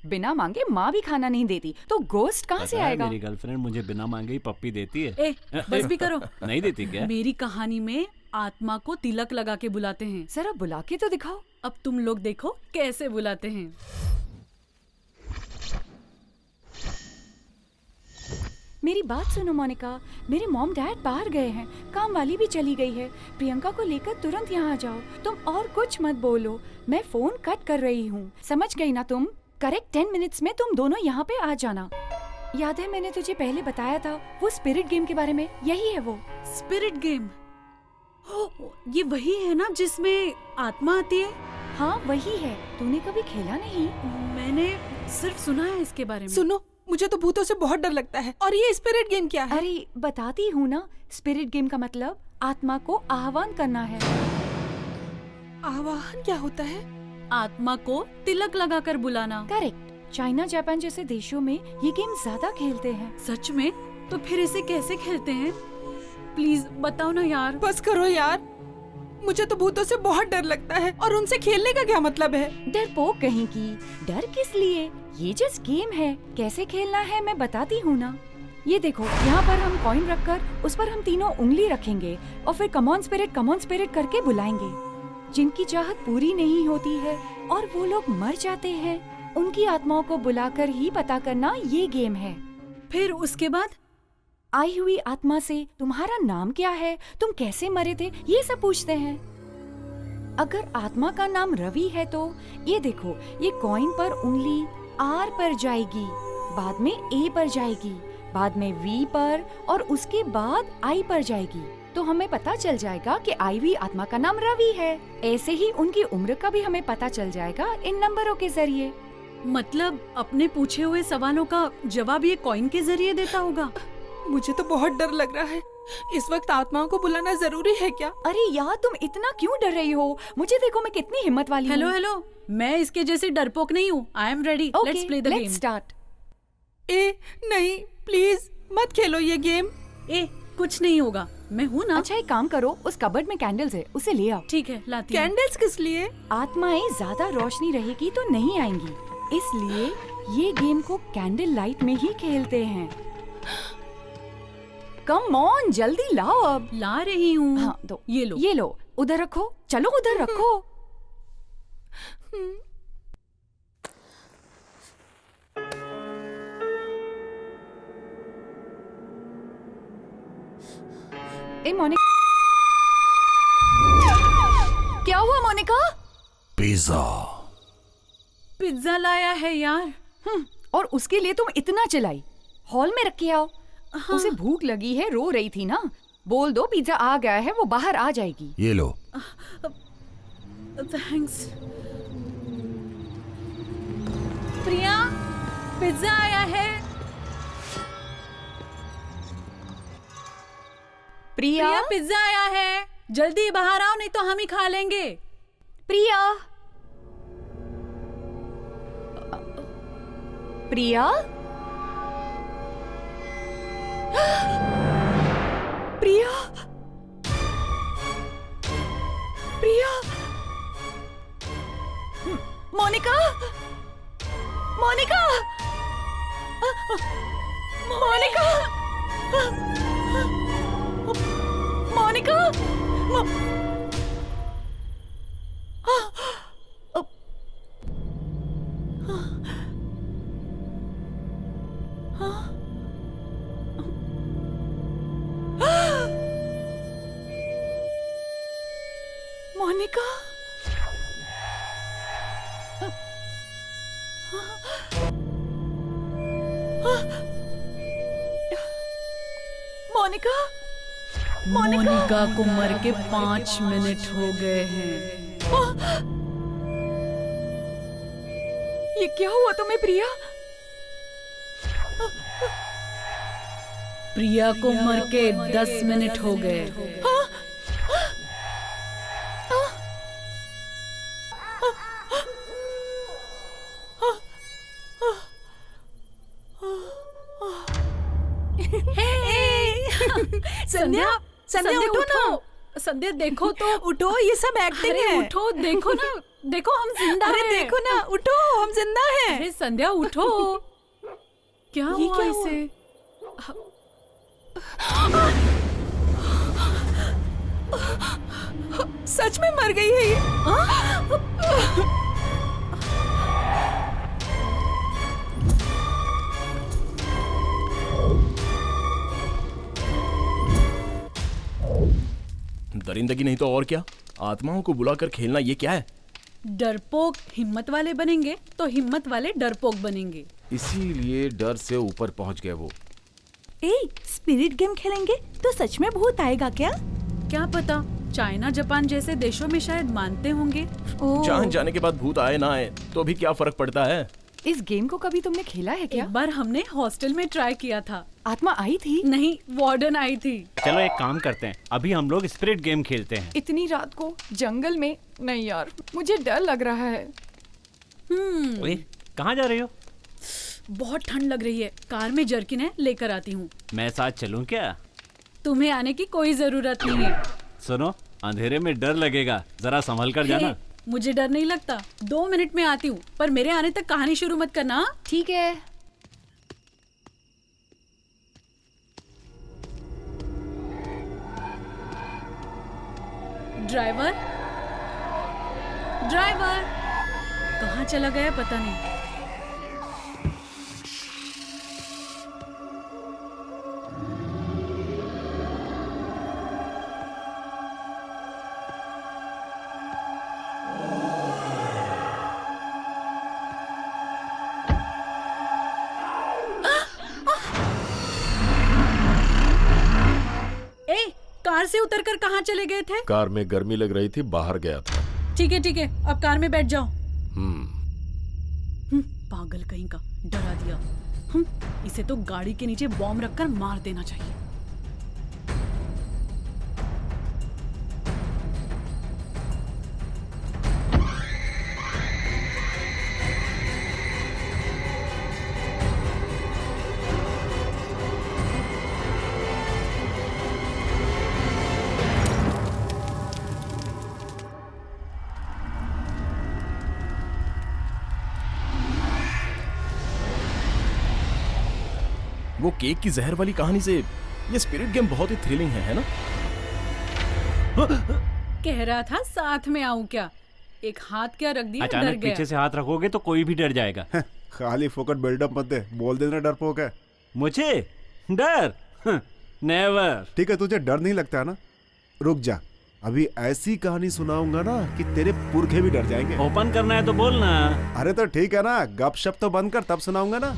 बिना मांगे माँ भी खाना नहीं देती, तो गोस्ट कहाँ से पता है, आएगा? मेरी गर्लफ्रेंड मुझे बिना मांगे ही पप्पी देती है। ए, बस भी करो। नहीं देती क्या? मेरी कहानी में आत्मा को तिलक लगा के बुलाते हैं। जरा बुला के तो दिखाओ। अब तुम लोग देखो कैसे बुलाते हैं। मेरी बात सुनो मोनिका, मेरे मॉम डैड बाहर गए हैं, काम वाली भी चली गई है। प्रियंका को लेकर तुरंत यहाँ आ जाओ। तुम और कुछ मत बोलो, मैं फोन कट कर रही हूँ। समझ गई ना तुम? करेक्ट 10 मिनट्स में तुम दोनों यहाँ पे आ जाना। याद है मैंने तुझे पहले बताया था वो स्पिरिट गेम के बारे में? यही है वो स्पिरिट गेम। ये वही है ना जिसमें आत्मा आती है? हाँ वही है। तूने कभी खेला नहीं? मैंने सिर्फ सुना है इसके बारे में। सुनो, मुझे तो भूतों से बहुत डर लगता है, और ये स्पिरिट गेम क्या है? अरे बताती हूँ ना, स्पिरिट गेम का मतलब आत्मा को आह्वान करना है। आह्वान क्या होता है? आत्मा को तिलक लगाकर बुलाना। करेक्ट। चाइना जापान जैसे देशों में ये गेम ज्यादा खेलते हैं। सच में? तो फिर इसे कैसे खेलते हैं? प्लीज बताओ ना यार। बस करो यार, मुझे तो भूतों से बहुत डर लगता है, और उनसे खेलने का क्या मतलब है? डरपोक कहीं की। डर किस लिए? ये जस्ट गेम है। कैसे खेलना है मैं बताती हूँ ना। ये देखो, यहाँ पर हम कॉइन रखकर उस पर हम तीनों उंगली रखेंगे और फिर कम ऑन स्पिरिट करके बुलाएंगे। जिनकी चाहत पूरी नहीं होती है और वो लोग मर जाते हैं, उनकी आत्माओं को बुलाकर ही पता करना ये गेम है। फिर उसके बाद आई हुई आत्मा से तुम्हारा नाम क्या है, तुम कैसे मरे थे, ये सब पूछते हैं। अगर आत्मा का नाम रवि है तो ये देखो, ये कॉइन पर उंगली आर पर जाएगी, बाद में ए पर जाएगी, बाद में वी पर, और उसके बाद आई पर जाएगी। तो हमें पता चल जाएगा कि आई हुई आत्मा का नाम रवि है। ऐसे ही उनकी उम्र का भी हमें पता चल जाएगा इन नंबरों के जरिए। मतलब अपने पूछे हुए सवालों का जवाब ये कॉइन के जरिए देता होगा? मुझे तो बहुत डर लग रहा है। इस वक्त आत्माओं को बुलाना जरूरी है क्या? अरे यार तुम इतना क्यों डर रही हो? मुझे देखो मैं कितनी हिम्मत वाली हूँ। हेलो, मैं इसके जैसे डरपोक नहीं हूँ। I am ready. Let's play the game. Let's start. नहीं प्लीज मत खेलो ये गेम। कुछ नहीं होगा, मैं हूँ ना। अच्छा एक काम करो, उस कबर्ड में कैंडल्स है, उसे ले आओ। ठीक है, लाती हूँ। कैंडल्स किस लिए? आत्माएं ज्यादा रोशनी रहेगी तो नहीं आएंगी, इसलिए ये गेम को कैंडल लाइट में ही खेलते हैं। कम ऑन, जल्दी लाओ अब। ला रही हूँ। हाँ दो। ये लो, ये लो, उधर रखो। चलो उधर रखो। ए मोनिका, क्या हुआ मोनिका? पिज्जा। पिज्जा लाया है यार। और उसके लिए तुम इतना चिल्लाई। हॉल में रख के आओ। हाँ। उसे भूख लगी है, रो रही थी ना। बोल दो पिज्जा आ गया है, वो बाहर आ जाएगी। ये लो। थैंक्स। प्रिया, पिज्जा आया है। प्रिया, पिज्जा आया है, जल्दी बाहर आओ नहीं तो हम ही खा लेंगे। प्रिया, प्रिया, प्रिया, प्रिया, मोनिका, मोनिका, मोनिका, मोनिका, मोनिका, मोनिका, मोनिका को मर के 5 मिनट हो गए हैं। ये क्या हुआ तुम्हें प्रिया? प्रिया को मर के 10 मिनट हो गए। संध्या, संध्या उठो ना। संध्या देखो तो। उठो, ये सब एक्टिंग है। उठो, देखो ना, देखो हम जिंदा हैं। अरे देखो ना, उठो, हम जिंदा हैं। अरे संध्या उठो। क्या हुआ इसे? सच में मर गई है ये। दरिंदगी नहीं तो और क्या। आत्माओं को बुलाकर खेलना ये क्या है? डरपोक हिम्मत वाले बनेंगे तो हिम्मत वाले डरपोक बनेंगे। इसीलिए डर से ऊपर पहुंच गए वो। स्पिरिट गेम खेलेंगे तो सच में भूत आएगा क्या? क्या पता, चाइना जापान जैसे देशों में शायद मानते होंगे। जान जाने के बाद भूत आए ना आए तो भी क्या फर्क पड़ता है। इस गेम को कभी तुमने खेला है क्या? एक बार हमने हॉस्टल में ट्राई किया था। आत्मा आई थी? नहीं, वार्डन आई थी। चलो एक काम करते हैं, अभी हम लोग स्पिरिट गेम खेलते हैं। इतनी रात को जंगल में? नहीं यार, मुझे डर लग रहा है। ओए, कहाँ जा रही हो? बहुत ठंड लग रही है, कार में जर्किन है, लेकर आती हूँ। मैं साथ चलूं क्या? तुम्हें आने की कोई जरूरत नहीं है। सुनो, अंधेरे में डर लगेगा, जरा संभल कर जाना। मुझे डर नहीं लगता, 2 मिनट में आती हूँ, पर मेरे आने तक कहानी शुरू मत करना। ठीक है। ड्राइवर, ड्राइवर, कहाँ चला गया पता नहीं। कार से उतरकर कहाँ चले गए थे? कार में गर्मी लग रही थी, बाहर गया था। ठीक है, अब कार में बैठ जाओ। पागल कहीं का, डरा दिया। इसे तो गाड़ी के नीचे बॉम्ब रखकर मार देना चाहिए। वो केक की जहर वाली कहानी से ये स्पिरिट गेम बहुत ही थ्रिलिंग है ना? कह रहा था साथ में आऊं क्या? एक हाथ क्या रख दिया, डर अचानक गया। पीछे से हाथ रखोगे तो कोई भी डर जाएगा। खाली फोकट बिल्डअप मत दे, बोल देना डरपोक है। मुझे डर? नेवर। ठीक है, तुझे डर नहीं लगता है ना? रुक जा, अभी ऐसी कहानी सुनाऊंगा ना कि तेरे पुरखे भी डर जाएंगे। ओपन करना है तो बोलना। अरे तो ठीक है ना, गपशप तो बंद कर, तब सुनाऊंगा ना।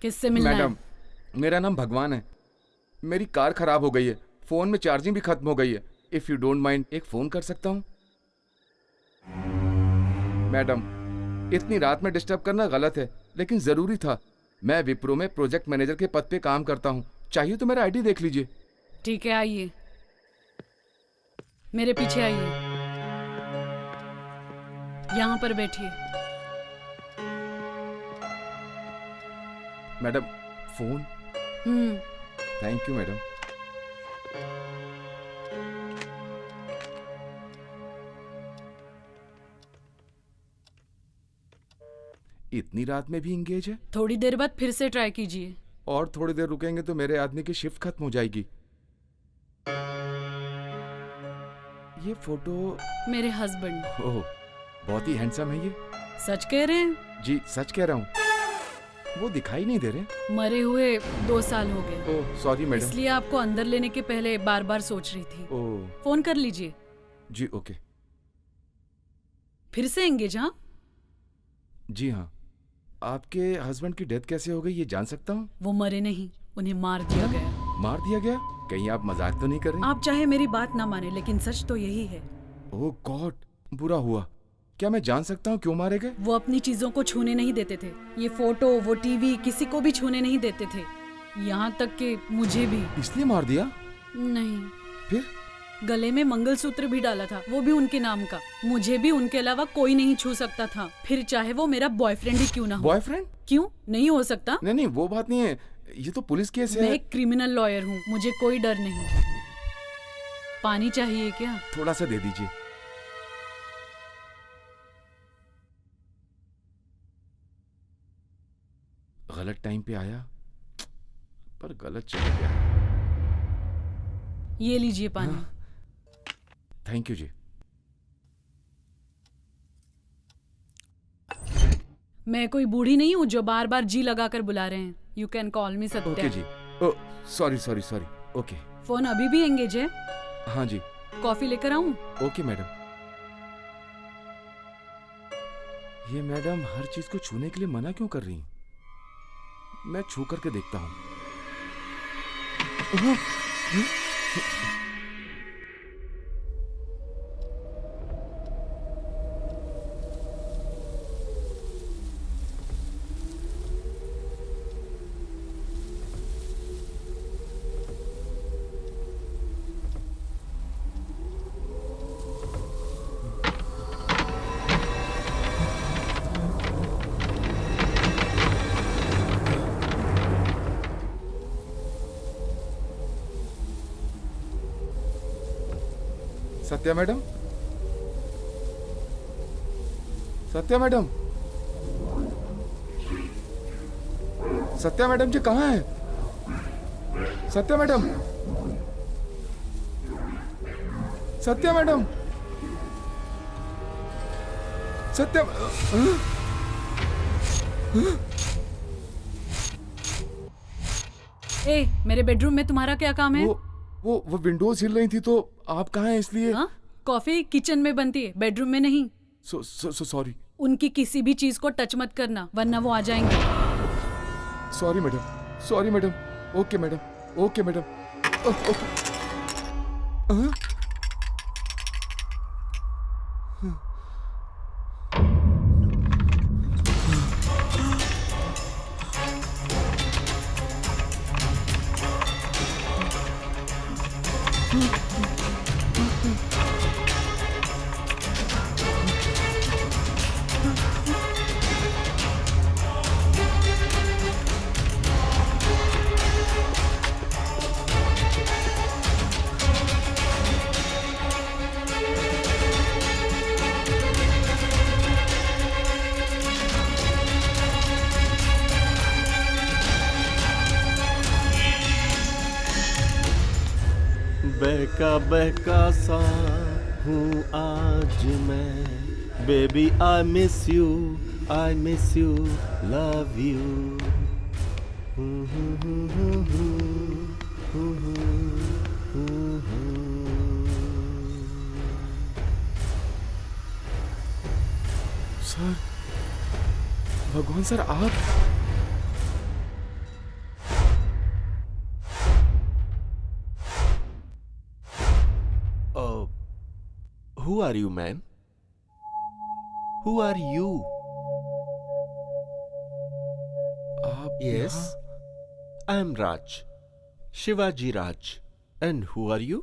किससे मिलना है? मैडम, मेरा नाम भगवान है। मेरी कार खराब हो गई है, फोन में चार्जिंग भी खत्म हो गई है। इफ यू डोंट माइंड एक फोन कर सकता हूँ? मैडम, इतनी रात में डिस्टर्ब करना गलत है, लेकिन जरूरी था। मैं विप्रो में प्रोजेक्ट मैनेजर के पद पे काम करता हूँ। चाहिए तो मेरा आईडी देख लीजिए। ठीक है, आइए, मेरे पीछे आइए, यहाँ पर बैठिए। Madam, phone. Thank you madam. इतनी रात में भी इंगेज है? थोड़ी देर बाद फिर से ट्राई कीजिए। और थोड़ी देर रुकेंगे तो मेरे आदमी की शिफ्ट खत्म हो जाएगी। ये फोटो मेरे हस्बैंड। ओह, बहुत ही हैंडसम है ये। सच कह रहे हैं? जी सच कह रहा हूँ। वो दिखाई नहीं दे रहे। मरे हुए 2 साल हो गए। Oh sorry madam. इसलिए आपको अंदर लेने के पहले बार बार सोच रही थी। ओह, फोन कर लीजिए। जी ओके। फिर से एंगेज? हाँ जी हाँ। आपके हस्बैंड की डेथ कैसे हो गई, ये जान सकता हूँ? वो मरे नहीं, उन्हें मार दिया गया। मार दिया गया? कहीं आप मजाक तो नहीं कर रहे? आप चाहे मेरी बात ना माने, लेकिन सच तो यही है। ओह गॉड, बुरा हुआ। क्या मैं जान सकता हूँ क्यों मारे गए? वो अपनी चीजों को छूने नहीं देते थे। ये फोटो, वो टीवी, किसी को भी छूने नहीं देते थे, यहाँ तक कि मुझे भी। इसलिए मार दिया? नहीं। फिर? गले में मंगलसूत्र भी डाला था, वो भी उनके नाम का। मुझे भी उनके अलावा कोई नहीं छू सकता था, फिर चाहे वो मेरा बॉयफ्रेंड ही क्यों ना हो। बॉयफ्रेंड? क्यों नहीं हो सकता? नहीं नहीं, वो बात नहीं है, ये तो पुलिस केस है। मैं एक क्रिमिनल लॉयर हूँ, मुझे कोई डर नहीं। पानी चाहिए क्या? थोड़ा सा दे दीजिए। गलत टाइम पे आया, पर गलत चला गया। ये लीजिए पानी। थैंक यू जी। मैं कोई बूढ़ी नहीं हूँ जो बार बार जी लगाकर बुला रहे हैं। You can call me Satya. Okay ji. Oh sorry sorry sorry. Okay. Phone अभी भी एंगेज है? हाँ जी। कॉफी लेकर आऊं? Okay madam. ये मैडम हर चीज को छूने के लिए मना क्यों कर रही हैं? मैं छू करके देखता हूँ। Satya madam, Satya madam, Satya madam ji कहाँ है? Satya madam, Satya madam, Satya. ए, मेरे बेडरूम में तुम्हारा क्या काम है? वो विंडोज हिल रही थी तो आप कहाँ हैं इसलिए। हाँ? कॉफी किचन में बनती है, बेडरूम में नहीं। सॉरी। उनकी किसी भी चीज को टच मत करना, वरना वो आ जाएंगे। Sorry madam, sorry madam. Okay madam, okay madam. Okay. बहका बहका सा हूँ आज मैं, baby I miss you, love you. Sir, भगवान सर, आप Who are you, man? Who are you? आप Yes, I am Raj, Shivaji Raj. And who are you?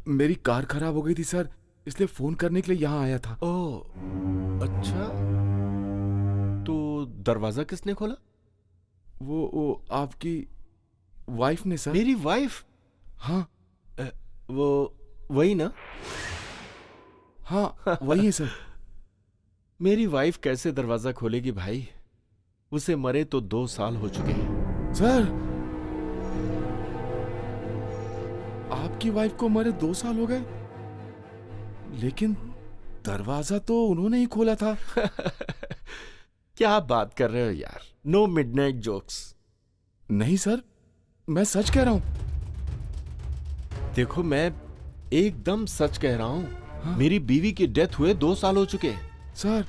मेरी कार खराब हो गई थी सर, इसलिए फोन करने के लिए यहाँ आया था। ओह, अच्छा। तो दरवाजा किसने खोला? वो आपकी वाइफ ने सर। मेरी वाइफ? हाँ। वो वही ना? हाँ, वही है सर। मेरी वाइफ कैसे दरवाजा खोलेगी भाई? उसे मरे तो 2 साल हो चुके हैं। सर, आपकी वाइफ को मरे 2 साल हो गए, लेकिन दरवाजा तो उन्होंने ही खोला था। क्या बात कर रहे हो यार? No midnight jokes. नहीं सर, मैं सच कह रहा हूं। देखो, मैं एकदम सच कह रहा हूं। हाँ? मेरी बीवी की डेथ हुए 2 साल हो चुके हैं। सर,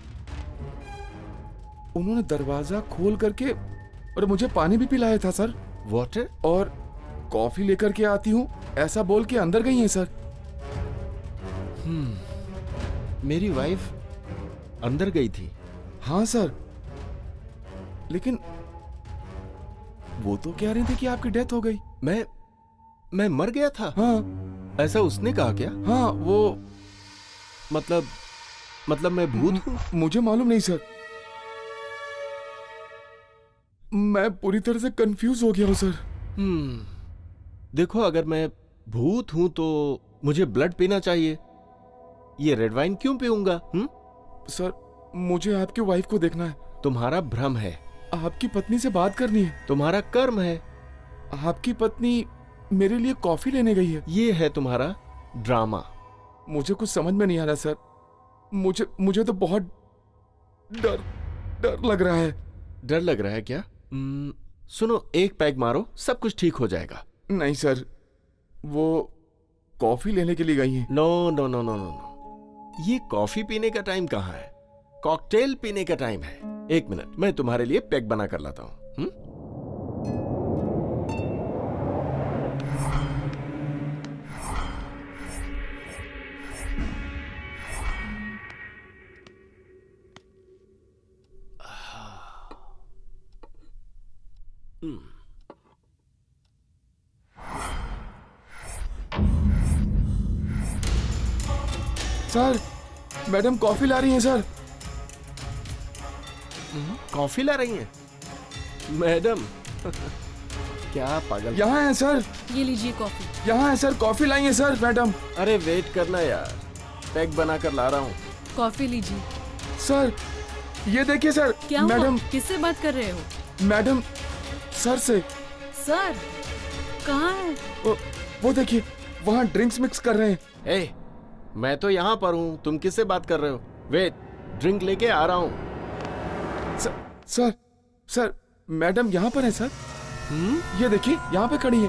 उन्होंने दरवाजा खोल करके और मुझे पानी भी पिलाया था सर। वाटर? और कॉफी लेकर के आती हूँ ऐसा बोल के अंदर गई हैं सर। मेरी वाइफ अंदर गई थी? हाँ सर, लेकिन वो तो कह रही थी कि आपकी डेथ हो गई। मैं मर गया था? हाँ। ऐसा उसने कहा क्या? हाँ, वो मतलब मैं भूत हूँ? मुझे मालूम नहीं सर, मैं पूरी तरह से कंफ्यूज हो गया हूँ सर। देखो, अगर मैं भूत हूं तो मुझे ब्लड पीना चाहिए। ये रेड वाइन क्यों पीऊंगा? सर, मुझे आपकी वाइफ को देखना है। तुम्हारा भ्रम है। आपकी पत्नी से बात करनी है। तुम्हारा कर्म है। आपकी पत्नी मेरे लिए कॉफी लेने गई है। ये है तुम्हारा ड्रामा। मुझे कुछ समझ में नहीं आ रहा सर। मुझे तो बहुत डर लग रहा है। डर लग रहा है क्या? सुनो, एक पैग मारो, सब कुछ ठीक हो जाएगा। नहीं सर, वो कॉफी लेने के लिए गई हैं। No no no no no, ये कॉफी पीने का टाइम कहाँ है? कॉकटेल पीने का टाइम है। 1 मिनट, मैं तुम्हारे लिए पैग बना कर लाता हूँ। सर, मैडम कॉफी ला रही हैं सर। कॉफी ला रही हैं? मैडम क्या पागल? यहाँ है सर। ये लीजिए कॉफी। यहाँ है सर, कॉफी लाई है सर मैडम। अरे वेट करना यार, पैग बना कर ला रहा हूँ। कॉफी लीजिए। सर, ये देखिए सर। क्या मैडम, किससे बात कर रहे हो? मैडम, सर से। सर कहाँ है? वो देखिए, वहाँ ड्रिंक्स मिक्स कर रहे हैं। मैं तो यहाँ पर हूँ, तुम किससे बात कर रहे हो? वेट, ड्रिंक लेके आ रहा हूँ। सर, मैडम यहाँ पर है सर। ये देखिए, यहाँ पे खड़ी है।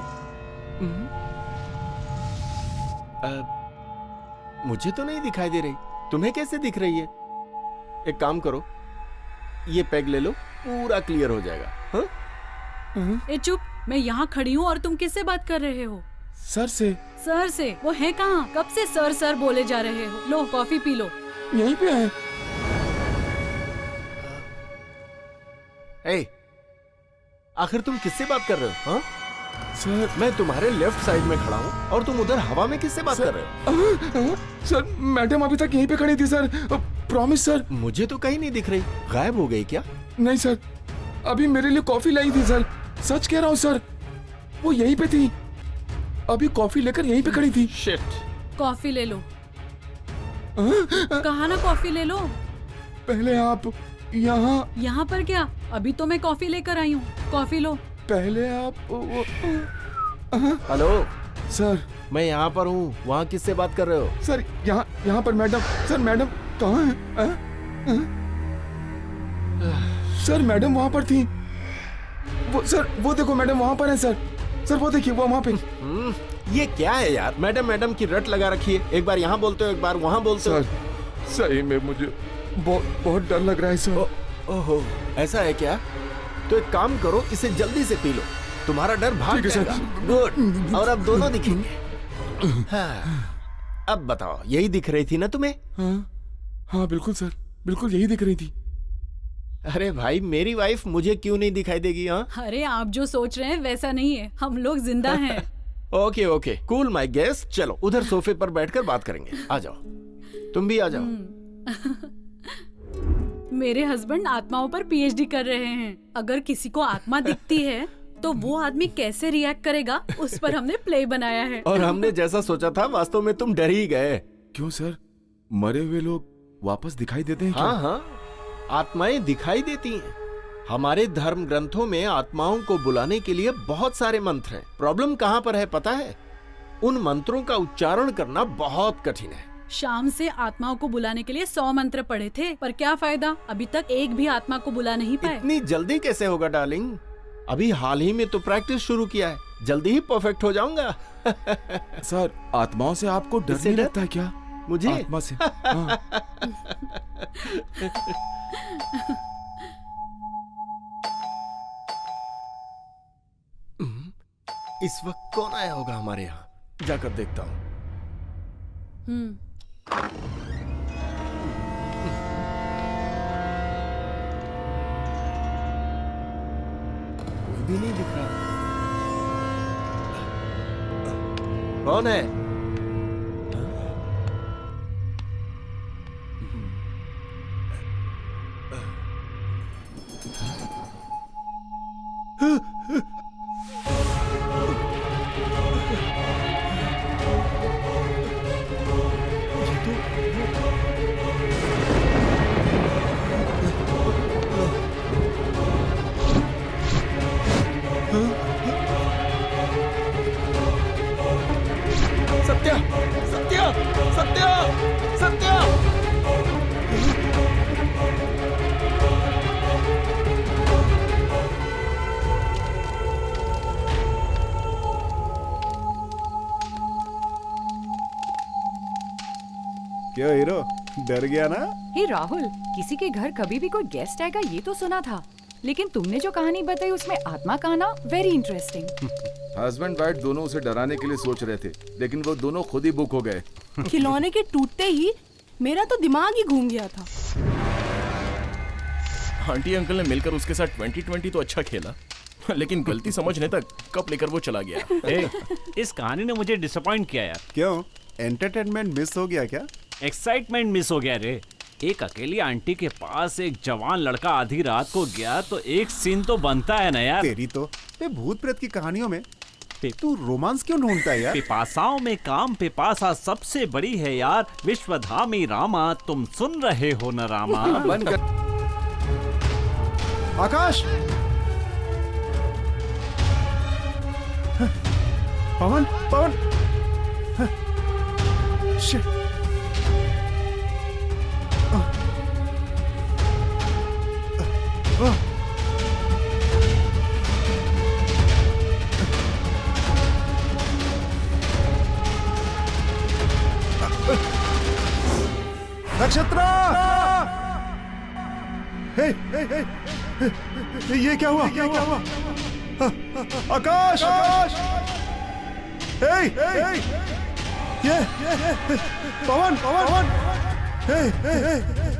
मुझे तो नहीं दिखाई दे रही, तुम्हें कैसे दिख रही है? एक काम करो, ये पैग ले लो, पूरा क्लियर हो जाएगा। हाँ? ए चुप, मैं यहाँ खड़ी हूँ और तुम किससे बात कर रहे हो? सर से। सर से? वो है कहाँ? कब से सर सर बोले जा रहे हो? लो कॉफी पी लो। यहीं पे है। आखिर तुम किससे बात कर रहे हो? हाँ? सर, मैं तुम्हारे लेफ्ट साइड में खड़ा हूँ और तुम उधर हवा में किससे बात कर रहे हो? सर, मैडम अभी तक यहीं पे खड़ी थी सर। Promise sir. मुझे तो कहीं नहीं दिख रही, गायब हो गई क्या? नहीं सर, अभी मेरे लिए कॉफी लाई थी सर। सच कह रहा हूँ सर, वो यहीं पे थी। अभी कॉफी लेकर यहीं पे खड़ी थी। शिट। कॉफी ले लो। कहा ना कॉफी ले लो। पहले आप यहाँ पर क्या? अभी तो मैं कॉफी लेकर आई हूँ, कॉफी लो। पहले आप हेलो सर मैं यहाँ पर हूँ, वहाँ किससे बात कर रहे हो? सर यहाँ पर मैडम। सर मैडम कहाँ है? सर मैडम वहाँ पर थी। वो सर वो देखो मैडम वहाँ पर है सर। सर वो देखिए वो वहाँ पे। ये क्या है यार, मैडम मैडम की रट लगा रखी है। एक बार यहाँ बोलते हो, एक बार वहाँ बोलते हो। सर सही में मुझे बहुत डर लग रहा है सर। ओहो, ऐसा है क्या? तो एक काम करो, इसे जल्दी से पी लो, तुम्हारा डर भाग जाएगा। गुड, और अब दोनों दिखेंगे। हाँ, अब बताओ, यही दिख रही थी ना तुम्हें? हाँ बिल्कुल सर, बिल्कुल यही दिख रही थी। अरे भाई, मेरी वाइफ मुझे क्यों नहीं दिखाई देगी? हाँ, अरे आप जो सोच रहे हैं वैसा नहीं है, हम लोग जिंदा हैं। Okay okay, cool my guest. चलो उधर सोफे पर बैठकर बात करेंगे। आ जाओ, तुम भी आ जाओ। मेरे हस्बैंड आत्माओं पर पीएचडी कर रहे हैं। अगर किसी को आत्मा दिखती है तो वो आदमी कैसे रिएक्ट करेगा, उस पर हमने प्ले बनाया है। और हमने जैसा सोचा था, वास्तव में तुम डर ही गए। क्यों सर, मरे हुए लोग वापस दिखाई देते हैं क्या? हाँ हाँ, आत्माएं दिखाई देती हैं। हमारे धर्म ग्रंथों में आत्माओं को बुलाने के लिए बहुत सारे मंत्र हैं। प्रॉब्लम कहाँ पर है पता है? उन मंत्रों का उच्चारण करना बहुत कठिन है। शाम से आत्माओं को बुलाने के लिए 100 मंत्र पढ़े थे, पर क्या फायदा, अभी तक एक भी आत्मा को बुला नहीं पाए। इतनी जल्दी कैसे होगा डार्लिंग? अभी हाल ही में तो प्रैक्टिस शुरू किया है, जल्दी ही परफेक्ट हो जाऊंगा। सर आत्माओं से आपको डर नहीं लगता है क्या? मुझे आत्मा से? हाँ। इस वक्त कौन आया होगा हमारे यहाँ? जाकर देखता हूँ। कोई भी नहीं दिख रहा। कौन है? सत्या, सत्या, सत्या, सत्या। क्या हीरो, डर गया ना? हे राहुल, किसी के घर कभी भी कोई गेस्ट आएगा ये तो सुना था, लेकिन तुमने जो कहानी बताई उसमें आत्मा का आना वेरी इंटरेस्टिंग। हस्बैंड वाइफ दोनों उसे डराने के लिए सोच रहे थे, लेकिन वो दोनों खुद ही बुक हो गए। खिलौने के टूटते ही मेरा तो दिमाग ही घूम गया था। आंटी अंकल ने मिलकर उसके साथ 2020 तो अच्छा खेला, लेकिन गलती समझने तक कप लेकर वो चला गया। इस कहानी ने मुझे डिसअपॉइंट किया यार। क्यों, एंटरटेनमेंट मिस हो गया क्या? एक्साइटमेंट मिस हो गया रे। एक अकेली आंटी के पास एक जवान लड़का आधी रात को गया तो एक सीन तो बनता है ना यार। तेरी तो भूत प्रेत की कहानियों में तू रोमांस क्यों ढूंढता है यार? पिपासाओं में काम पिपासा सबसे बड़ी है यार। विश्वधामी रामा, तुम सुन रहे हो न रामा? बंद कर। आकाश, पवन, पवन, शिट। नक्षत्रा! हे, हे, हे, ये क्या हुआ? क्या हुआ? आकाश! हे, हे, ये पवन, पवन, हे, हे, हे।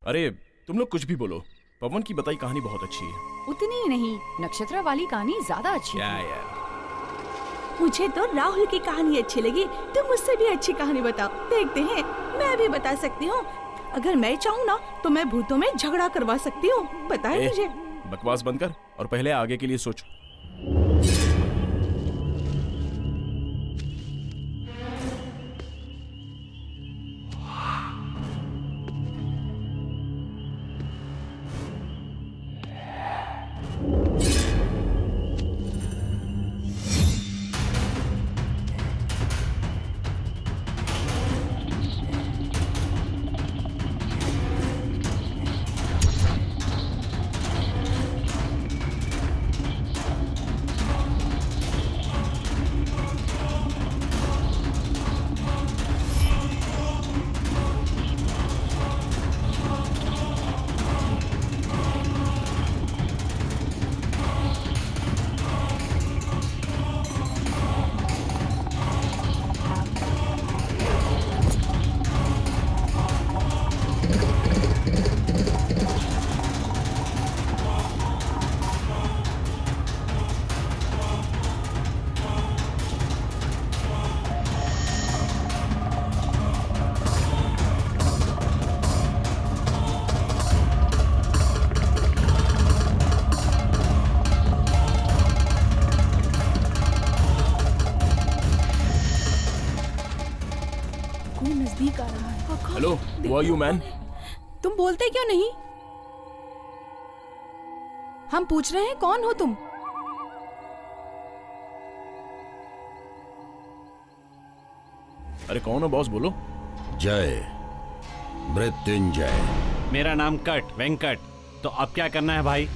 अरे तुम लोग कुछ भी बोलो, पवन की बताई कहानी बहुत अच्छी है। उतनी ही नहीं, नक्षत्र वाली कहानी ज्यादा अच्छी क्या थी। यार, मुझे तो राहुल की कहानी अच्छी लगी, तुम मुझसे भी अच्छी कहानी बताओ, देखते हैं। मैं भी बता सकती हूँ, अगर मैं चाहूँ ना तो मैं भूतों में झगड़ा करवा सकती हूँ, पता है मुझे। बकवास बंद कर और पहले आगे के लिए सोच। नजदीक आ रहा है। Hello, who are you man? तुम बोलते क्यों नहीं? हम पूछ रहे हैं कौन हो तुम? अरे कौन हो बॉस, बोलो। जय, मृत्युंजय। मेरा नाम वेंकट। तो अब क्या करना है भाई?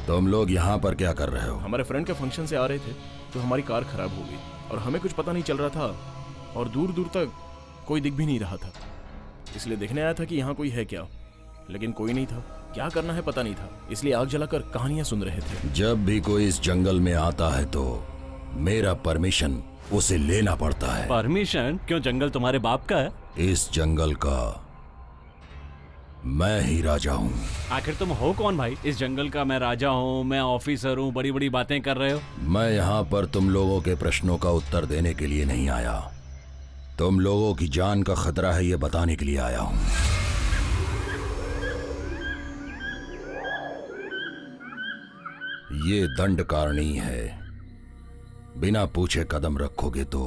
तुम लोग यहाँ पर क्या कर रहे हो? हमारे फ्रेंड के फंक्शन से आ रहे थे तो हमारी कार खराब हो गई और हमें कुछ पता नहीं चल रहा था और दूर दूर तक कोई दिख भी नहीं रहा था, इसलिए देखने आया था कि यहाँ कोई है क्या, लेकिन कोई नहीं था। क्या करना है पता नहीं था, इसलिए आग जलाकर कहानियां सुन रहे थे। जब भी कोई इस जंगल में आता है तो मेरा परमिशन उसे लेना पड़ता है। परमिशन? क्यों, जंगल तुम्हारे बाप का है? इस जंगल का मैं ही राजा हूँ। आखिर तुम हो कौन भाई? इस जंगल का मैं राजा हूँ, मैं ऑफिसर हूँ, बड़ी बड़ी बातें कर रहे हो। मैं यहाँ पर तुम लोगों के प्रश्नों का उत्तर देने के लिए नहीं आया, तुम लोगों की जान का खतरा है ये बताने के लिए आया हूँ। ये दंडकारणी है, बिना पूछे कदम रखोगे तो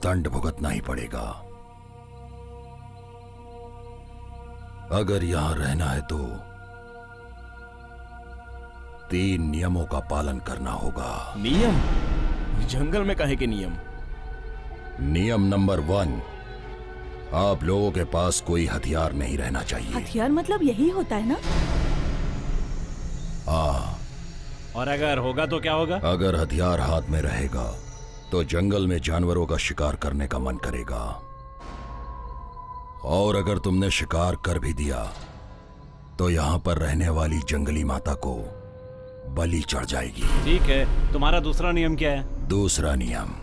दंड भुगतना ही पड़ेगा। अगर यहां रहना है तो 3 नियमों का पालन करना होगा। नियम? जंगल में काहे के नियम? नियम नंबर 1, आप लोगों के पास कोई हथियार नहीं रहना चाहिए। हथियार मतलब यही होता है ना? हाँ। और अगर होगा तो क्या होगा? अगर हथियार हाथ में रहेगा तो जंगल में जानवरों का शिकार करने का मन करेगा, और अगर तुमने शिकार कर भी दिया तो यहाँ पर रहने वाली जंगली माता को बलि चढ़ जाएगी। ठीक है, तुम्हारा दूसरा नियम क्या है? दूसरा नियम,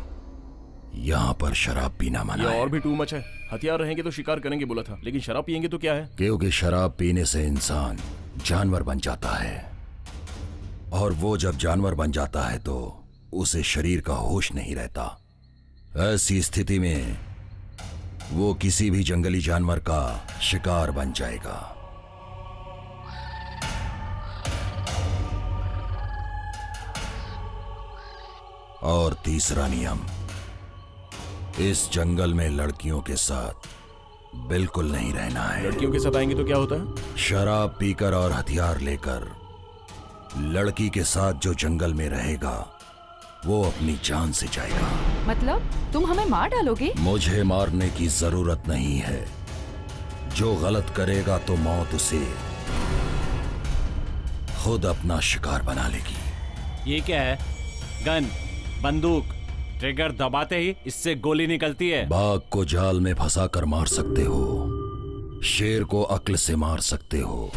यहाँ पर शराब पीना मना है। और भी टू मच है। हथियार रहेंगे तो शिकार करेंगे बोला था, लेकिन शराब पियेंगे तो क्या है? क्योंकि शराब पीने से इंसान जानवर बन जाता है, और वो जब जानवर बन जाता है तो उसे शरीर का होश नहीं रहता। ऐसी स्थिति में वो किसी भी जंगली जानवर का शिकार बन जाएगा। और तीसरा नियम, इस जंगल में लड़कियों के साथ बिल्कुल नहीं रहना है। लड़कियों के साथ आएंगे तो क्या होता है? शराब पीकर और हथियार लेकर लड़की के साथ जो जंगल में रहेगा वो अपनी जान से जाएगा। मतलब तुम हमें मार डालोगे? मुझे मारने की जरूरत नहीं है, जो गलत करेगा तो मौत उसे खुद अपना शिकार बना लेगी। ये क्या है? गन, बंदूक, ट्रिगर दबाते ही इससे गोली निकलती है। बाघ को जाल में फंसा कर मार सकते हो, शेर को अक्ल से मार सकते हो,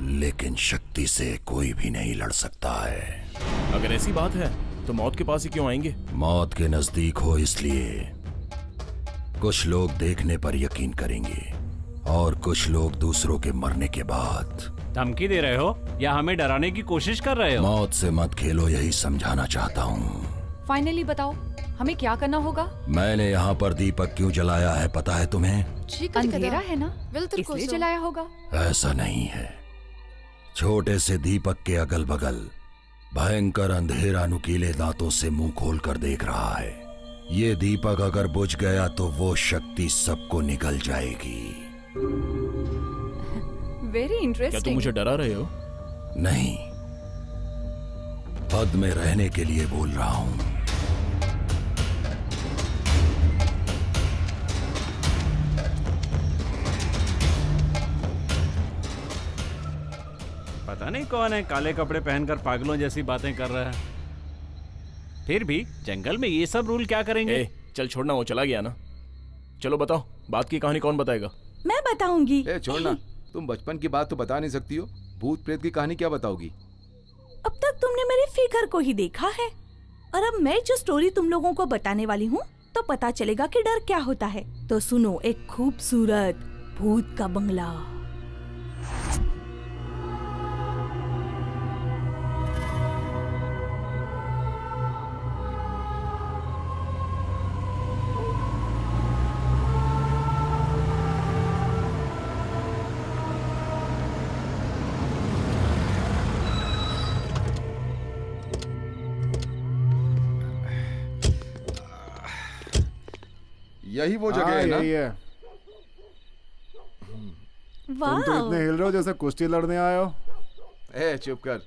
लेकिन शक्ति से कोई भी नहीं लड़ सकता है। अगर ऐसी बात है तो मौत के पास ही क्यों आएंगे? मौत के नजदीक हो इसलिए। कुछ लोग देखने पर यकीन करेंगे और कुछ लोग दूसरों के मरने के बाद धमकी दे रहे हो या हमें डराने की कोशिश कर रहे हो? मौत से मत खेलो, यही समझाना चाहता हूँ। फाइनली बताओ हमें क्या करना होगा? मैंने यहाँ पर दीपक क्यों जलाया है पता है तुम्हें? अंधेरा है ना, इसलिए जलाया होगा। ऐसा नहीं है। छोटे से दीपक के अगल बगल भयंकर अंधेरा नुकीले दांतों से मुंह खोल कर देख रहा है। ये दीपक अगर बुझ गया तो वो शक्ति सबको निकल जाएगी। Very interesting. क्या तुम मुझे डरा रहे हो? नहीं, पद में रहने के लिए बोल रहा हूँ। पता नहीं कौन है काले कपड़े पहनकर पागलों जैसी बातें कर रहा है। फिर भी जंगल में ये सब रूल क्या करेंगे? चल छोड़ना, वो चला गया ना। चलो बताओ, बात की कहानी कौन बताएगा? मैं बताऊंगी। छोड़ना, तुम बचपन की बात तो बता नहीं सकती हो, भूत प्रेत की कहानी क्या बताओगी? अब तक तुमने मेरे फिगर को ही देखा है, और अब मैं जो स्टोरी तुम लोगों को बताने वाली हूँ तो पता चलेगा कि डर क्या होता है। तो सुनो, एक खूबसूरत भूत का बंगला। यही वो जगह है ना? यही है। तुम तो इतने हिल रहे हो जैसे कुश्ती लड़ने आए हो। चुप कर।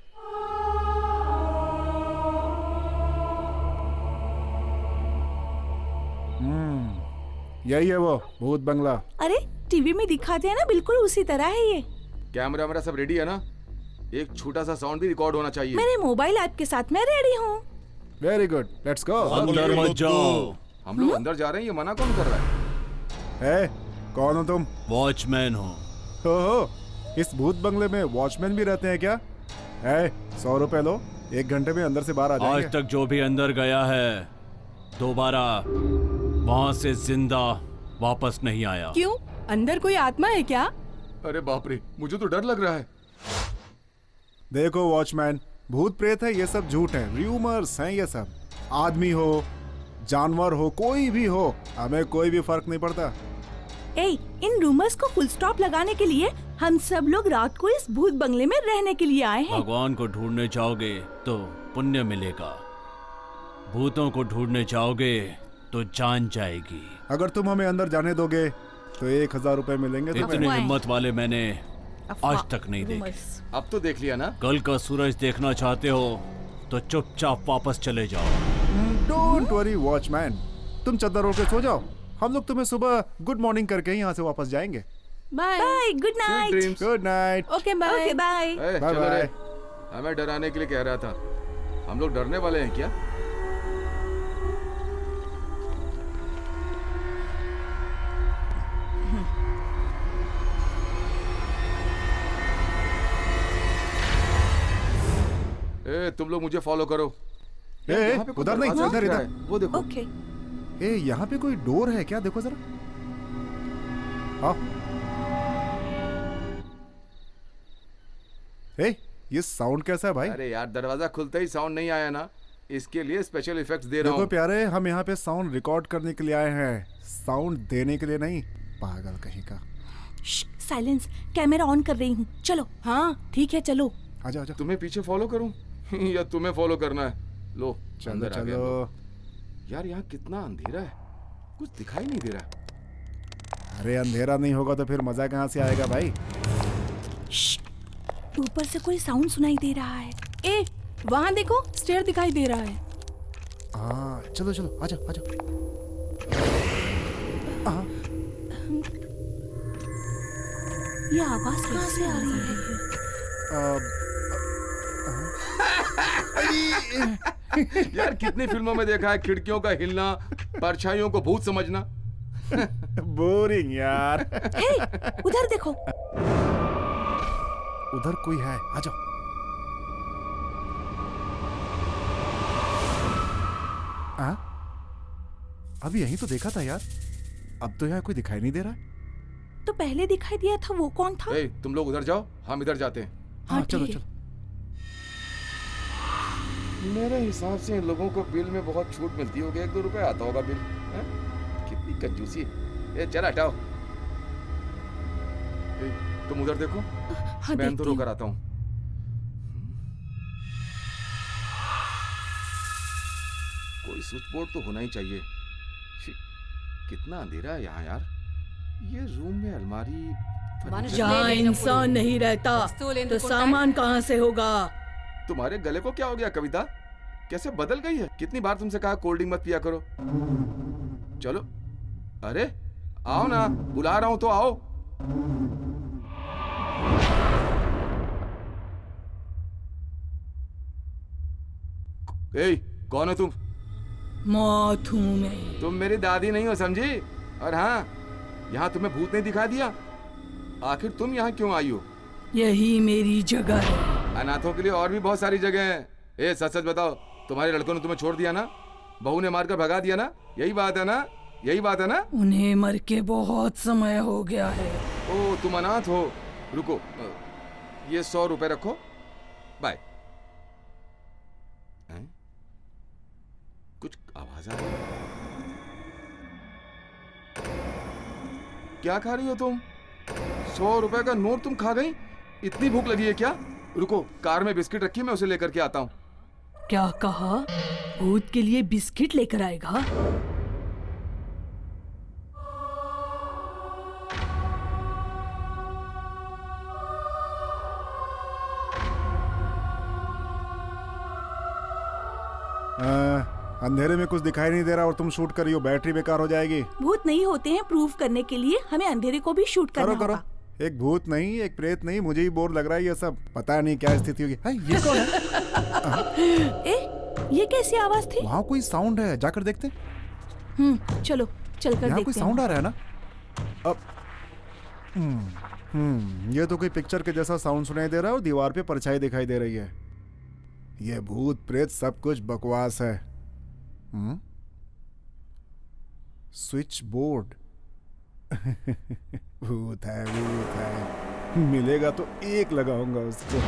यही है वो भूत बंगला। अरे टीवी में दिखाते हैं ना, बिल्कुल उसी तरह है ये। कैमरा मेरा सब रेडी है ना? एक छोटा सा साउंड भी रिकॉर्ड होना चाहिए। मेरे मोबाइल ऐप के साथ मैं रेडी हूँ। Very good, let's go. अंदर मत जाओ। हम लोग अंदर जा रहे हैं, ये मना कौन कर रहा है? कौन हो तुम? वॉचमैन हो। इस भूत बंगले में वॉचमैन भी रहते हैं क्या? 100 रुपए लो, 1 घंटे में अंदर से बाहर आ जाएंगे। आज तक जो भी अंदर गया है दोबारा वहाँ से जिंदा वापस नहीं आया। क्यों? अंदर कोई आत्मा है क्या? अरे बाप रे, मुझे तो डर लग रहा है। देखो वॉचमैन, भूत प्रेत है ये सब झूठ है, र्यूमर्स हैं ये सब। आदमी हो, जानवर हो, कोई भी हो, हमें कोई भी फर्क नहीं पड़ता। इन रूमर्स को फुल स्टॉप लगाने के लिए हम सब लोग रात को इस भूत बंगले में रहने के लिए आए हैं। भगवान को ढूंढने जाओगे तो पुण्य मिलेगा, भूतों को ढूंढने जाओगे तो जान जाएगी। अगर तुम हमें अंदर जाने दोगे तो 1000 रुपए मिलेंगे तुम्हें। इतने हिम्मत वाले मैंने आज तक नहीं देखे। अब तो देख लिया ना? कल का सूरज देखना चाहते हो तो चुपचाप वापस चले जाओ। डोंट वरी वॉचमैन, तुम चादर ओढ़ के सो जाओ, हम लोग तुम्हें सुबह गुड मॉर्निंग करके यहाँ से वापस जाएंगे। Bye bye, good night. Good night. Okay bye bye. Bye bye. हमें डराने के लिए कह रहा था, हम लोग डरने वाले हैं क्या? तुम लोग मुझे फॉलो करो। उधर नहीं, इधर इधर। वो देखो। ओके। यहाँ पे कोई डोर है क्या? देखो जरा। ये साउंड कैसा है भाई? अरे यार, दरवाजा खुलते ही साउंड नहीं आया ना, इसके लिए स्पेशल इफेक्ट्स दे रहा हूँ। देखो प्यारे, हम यहाँ पे साउंड रिकॉर्ड करने के लिए आए हैं, साउंड देने के लिए नहीं। पागल कहीं का। साइलेंस, कैमरा ऑन कर रही हूँ। चलो। हाँ ठीक है, चलो। आजा आजा। तुम्हें पीछे फॉलो करूं या तुम्हें फॉलो करना है? लो चलो चलो। यार यहाँ कितना अंधेरा है, कुछ दिखाई नहीं दे रहा। अरे अंधेरा नहीं होगा तो फिर मजा कहाँ से आएगा भाई? ऊपर से कोई साउंड सुनाई दे रहा है। वहाँ देखो, स्टेयर दिखाई दे रहा है। हाँ चलो चलो, आजा आजा। ये आवाज कहाँ से आ रही है? यार कितनी फिल्मों में देखा है खिड़कियों का हिलना, परछाइयों को भूत समझना। बोरिंग यार। उधर देखो। उधर कोई है, आ जाओ। अभी यहीं तो देखा था यार, अब तो यहाँ कोई दिखाई नहीं दे रहा। तो पहले दिखाई दिया था वो कौन था? ए, तुम लोग उधर जाओ, हम इधर जाते हैं। हाँ चलो चलो। मेरे हिसाब से इन लोगों को बिल में बहुत छूट मिलती होगी, 1-2 रुपए आता होगा बिल। कितनी कंजूसी। ए चल हटाओ। ए, तुम उधर देखो। हाँ, मैं अंदर होकर आता हूँ। कोई स्विच बोर्ड तो होना ही चाहिए। कितना अंधेरा है यहाँ यार। ये रूम में अलमारी। जहाँ इंसान नहीं रहता तो सामान कहाँ से होगा? तुम्हारे गले को क्या हो गया कविता? कैसे बदल गई है? कितनी बार तुमसे कहा कोल्ड ड्रिंक मत पिया करो। चलो, अरे आओ ना, बुला रहा हूं तो आओ। ए, कौन हो तुम? मौत हूं मैं। तुम मेरी दादी नहीं हो समझी? और हाँ, यहाँ तुम्हें भूत नहीं दिखा दिया? आखिर तुम यहाँ क्यों आई हो? यही मेरी जगह है। अनाथों के लिए और भी बहुत सारी जगह हैं। ए, सच सच बताओ, तुम्हारे लड़कों ने तुम्हें छोड़ दिया ना? बहू ने मारकर भगा दिया ना? यही बात है ना? यही बात है ना? उन्हें मर के बहुत समय हो गया है। ओ, तुम अनाथ हो। रुको, ये 100 रुपए रखो। बाय। कुछ आवाज आ रही है। क्या खा रही हो तुम? 100 रुपए का नोट तुम खा गई? इतनी भूख लगी है क्या? रुको, कार में बिस्किट रखी, मैं उसे लेकर के आता हूँ। क्या कहा? भूत के लिए बिस्किट लेकर आएगा? अंधेरे में कुछ दिखाई नहीं दे रहा और तुम शूट कर रही हो, बैटरी बेकार हो जाएगी। भूत नहीं होते हैं, प्रूव करने के लिए हमें अंधेरे को भी शूट करना करो होगा। एक भूत नहीं, एक प्रेत नहीं, मुझे ही बोर लग रहा है ये सब। पता नहीं क्या स्थिति होगी। ये कौन है? ये कैसी आवाज थी? वहाँ कोई साउंड है, जाकर देखते। चलो चलकर देखते हैं। कोई साउंड आ रहा है ना? अब ये तो कोई पिक्चर के जैसा साउंड सुनाई दे रहा है और दीवार पे परछाई दिखाई दे रही है। ये भूत प्रेत सब कुछ बकवास है। Switch board. भूत है, मिलेगा तो एक लगाऊंगा उसको।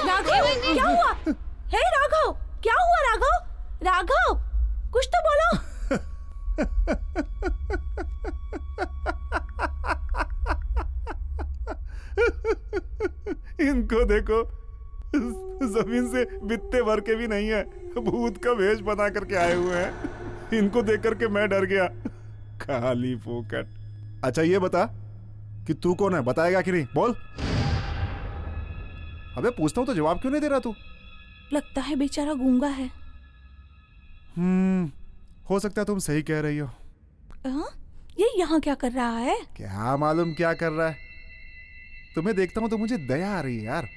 राघव, क्या हुआ? हे राघव, क्या हुआ राघव? राघव, कुछ तो बोलो। इनको देखो, जमीन से बित्ते भर के भी नहीं है, भूत का वेश बना करके आए हुए हैं। इनको देख करके मैं डर गया। खाली फोकट। अच्छा ये बता कि तू कौन है, बताएगा कि नहीं? बोल। अबे पूछता हूं तो जवाब क्यों नहीं दे रहा तू? लगता है बेचारा गूंगा है। हो सकता है तुम सही कह रही हो। ये यहाँ क्या कर रहा है? क्या मालूम क्या कर रहा है। तुम्हें देखता हूँ तो मुझे दया आ रही है यार।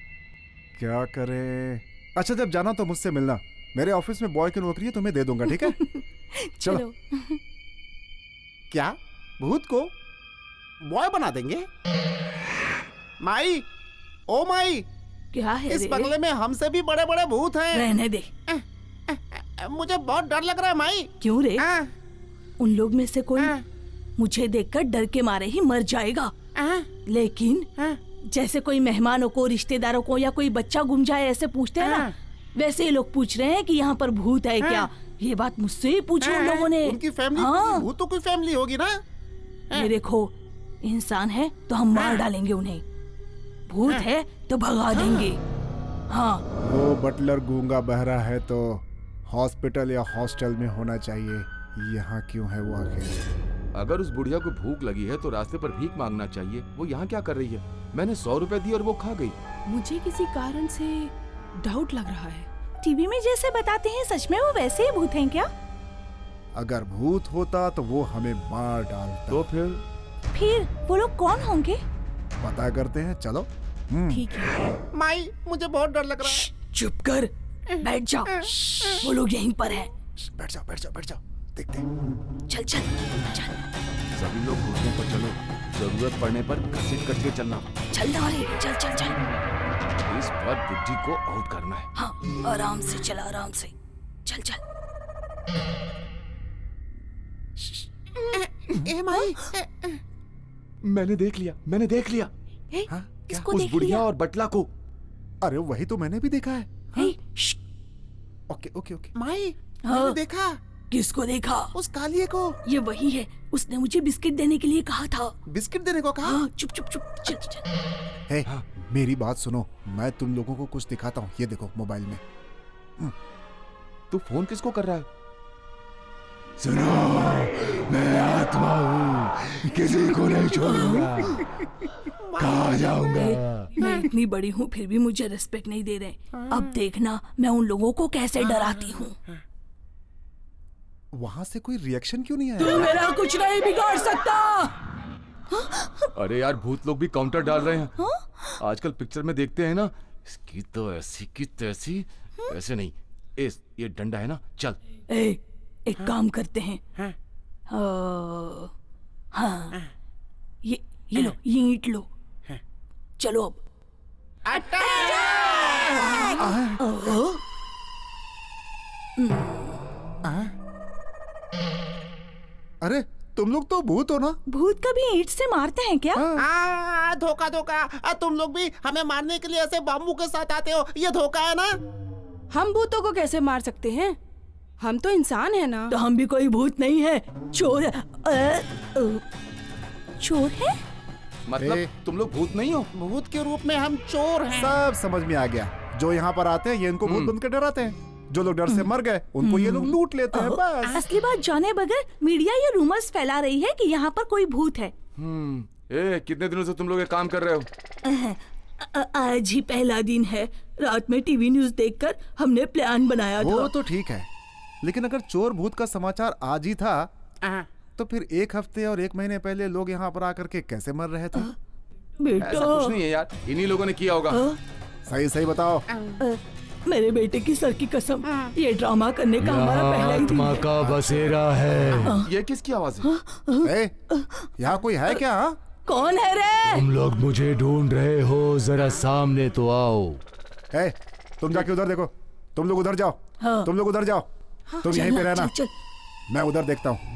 क्या करे? अच्छा जब जाना तो मुझसे मिलना, मेरे ऑफिस में बॉय की नौकरी है, तुम्हें दे दूंगा, ठीक है? चलो। क्या भूत को बॉय बना देंगे? माई, ओ माई, क्या है? इस बंगले में हमसे भी बड़े बड़े भूत हैं। रहने दे। मुझे बहुत डर लग रहा है माई। क्यों रे? उन लोग में से कोई मुझे देखकर डर के मारे ही मर जाएगा। लेकिन जैसे कोई मेहमानों को, रिश्तेदारों को या कोई बच्चा गुम जाए ऐसे पूछते हैं ना, वैसे ये लोग पूछ रहे हैं कि यहाँ पर भूत है क्या। ये बात मुझसे ही पूछी उन लोगों ने। उनकी फैमिली, भूत तो कोई फैमिली होगी ना। ये देखो, इंसान है तो हम मार डालेंगे उन्हें, भूत है तो भगा देंगे। हाँ, वो बटलर गूंगा बहरा है तो हॉस्पिटल या हॉस्टल में होना चाहिए। यहाँ क्यों है वो आखिर? अगर उस बुढ़िया को भूख लगी है तो रास्ते पर भीख मांगना चाहिए। वो यहाँ क्या कर रही है? मैंने 100 रुपए दिए और वो खा गई। मुझे किसी कारण से डाउट लग रहा है। टीवी में जैसे बताते हैं, सच में वो वैसे ही भूत हैं क्या? अगर भूत होता तो वो हमें मार डालता। तो फिर वो लोग कौन होंगे? पता करते हैं, चलो। ठीक है। माई, मुझे बहुत डर लग रहा है। चुप कर, बैठ जाओ। वो लोग यहीं पर है। बैठ जाओ, बैठ जाओ, बैठ जाओ, देखते हैं। चल चल चल। सभी लोग घुटनों पर चलो, जरूरत पड़ने पर घसीट करके चलना। चल नारे, चल चल चल। इस पर बुद्धि को आउट करना है। हाँ, आराम से चल, आराम से। चल चल। ए माई, मैंने देख लिया, मैंने देख लिया। किसको उस देख बुढ़िया लिया? और बटला को। अरे वही तो मैंने भी देखा है। Okay okay okay. माई, हाँ। मैंने देखा। किसको देखा? उस कालिए को। ये वही है, उसने मुझे बिस्किट देने के लिए कहा था। बिस्किट देने को कहा? हाँ, चुप चुप चुप चल चल। हे, मेरी बात सुनो, मैं तुम लोगों को कुछ दिखाता हूँ। ये देखो मोबाइल में। तू फोन किसको कर रहा है? सुनो, मैं आत्मा हूँ, किसी को नहीं छोड़ूंगा, कहाँ जाऊंगा। मैं इतनी बड़ी हूँ फिर भी मुझे रिस्पेक्ट नहीं दे रहे। अब देखना मैं उन लोगों को कैसे डराती हूँ। वहाँ से कोई रिएक्शन क्यों नहीं तू आया? मेरा कुछ नहीं बिगाड़ सकता। अरे यार, भूत लोग भी काउंटर डाल रहे हैं। आजकल पिक्चर में देखते हैं ना, इसकी तो ऐसी की तैसी। ऐसे नहीं, ये डंडा है ना, चल। एक काम करते हैं। हाँ, ये लो, ये ईंट लो। चलो अब। अरे तुम लोग तो भूत हो ना? भूत कभी ईंट से मारते हैं क्या? धोखा धोखा। तुम लोग भी हमें मारने के लिए ऐसे बाम्बू के साथ आते हो, ये धोखा है ना? हम भूतों को कैसे मार सकते हैं? हम तो इंसान है ना। तो हम भी कोई भूत नहीं है, चोर है। चोर है? मतलब तुम लोग भूत नहीं हो? भूत के रूप में हम चोर हैं। सब समझ में आ गया। जो यहाँ पर आते हैं ये इनको भूत बन के डराते हैं। जो लोग डर से मर गए उनको ये लोग लूट लेते हैं, बस। असली बात जाने बगैर मीडिया ये रूमर्स फैला रही है कि यहाँ पर कोई भूत है। कितने दिनों से तुम लोग ये काम कर रहे हो? आज ही पहला दिन है। रात में टीवी न्यूज देखकर हमने प्लान बनाया था। वो तो ठीक है, लेकिन अगर चोर भूत का समाचार आज ही था तो फिर 1 हफ्ते और 1 महीने पहले लोग यहाँ पर आकर के कैसे मर रहे थे? बेटा, ऐसा कुछ नहीं है यार, इन्हीं लोगों ने किया होगा। सही सही बताओ। मेरे बेटे की सर की कसम, ये ड्रामा करने का हमारा पहला ही दिन आत्मा है। का बसेरा है। ये किसकी आवाज है? यहाँ कोई है क्या? कौन है रे? तुम लोग मुझे ढूंढ रहे हो, जरा सामने तो आओ। तुम जाके उधर देखो। तुम लोग उधर जाओ। तुम लोग उधर जाओ। तुम यहीं पे रहना, मैं उधर देखता हूँ।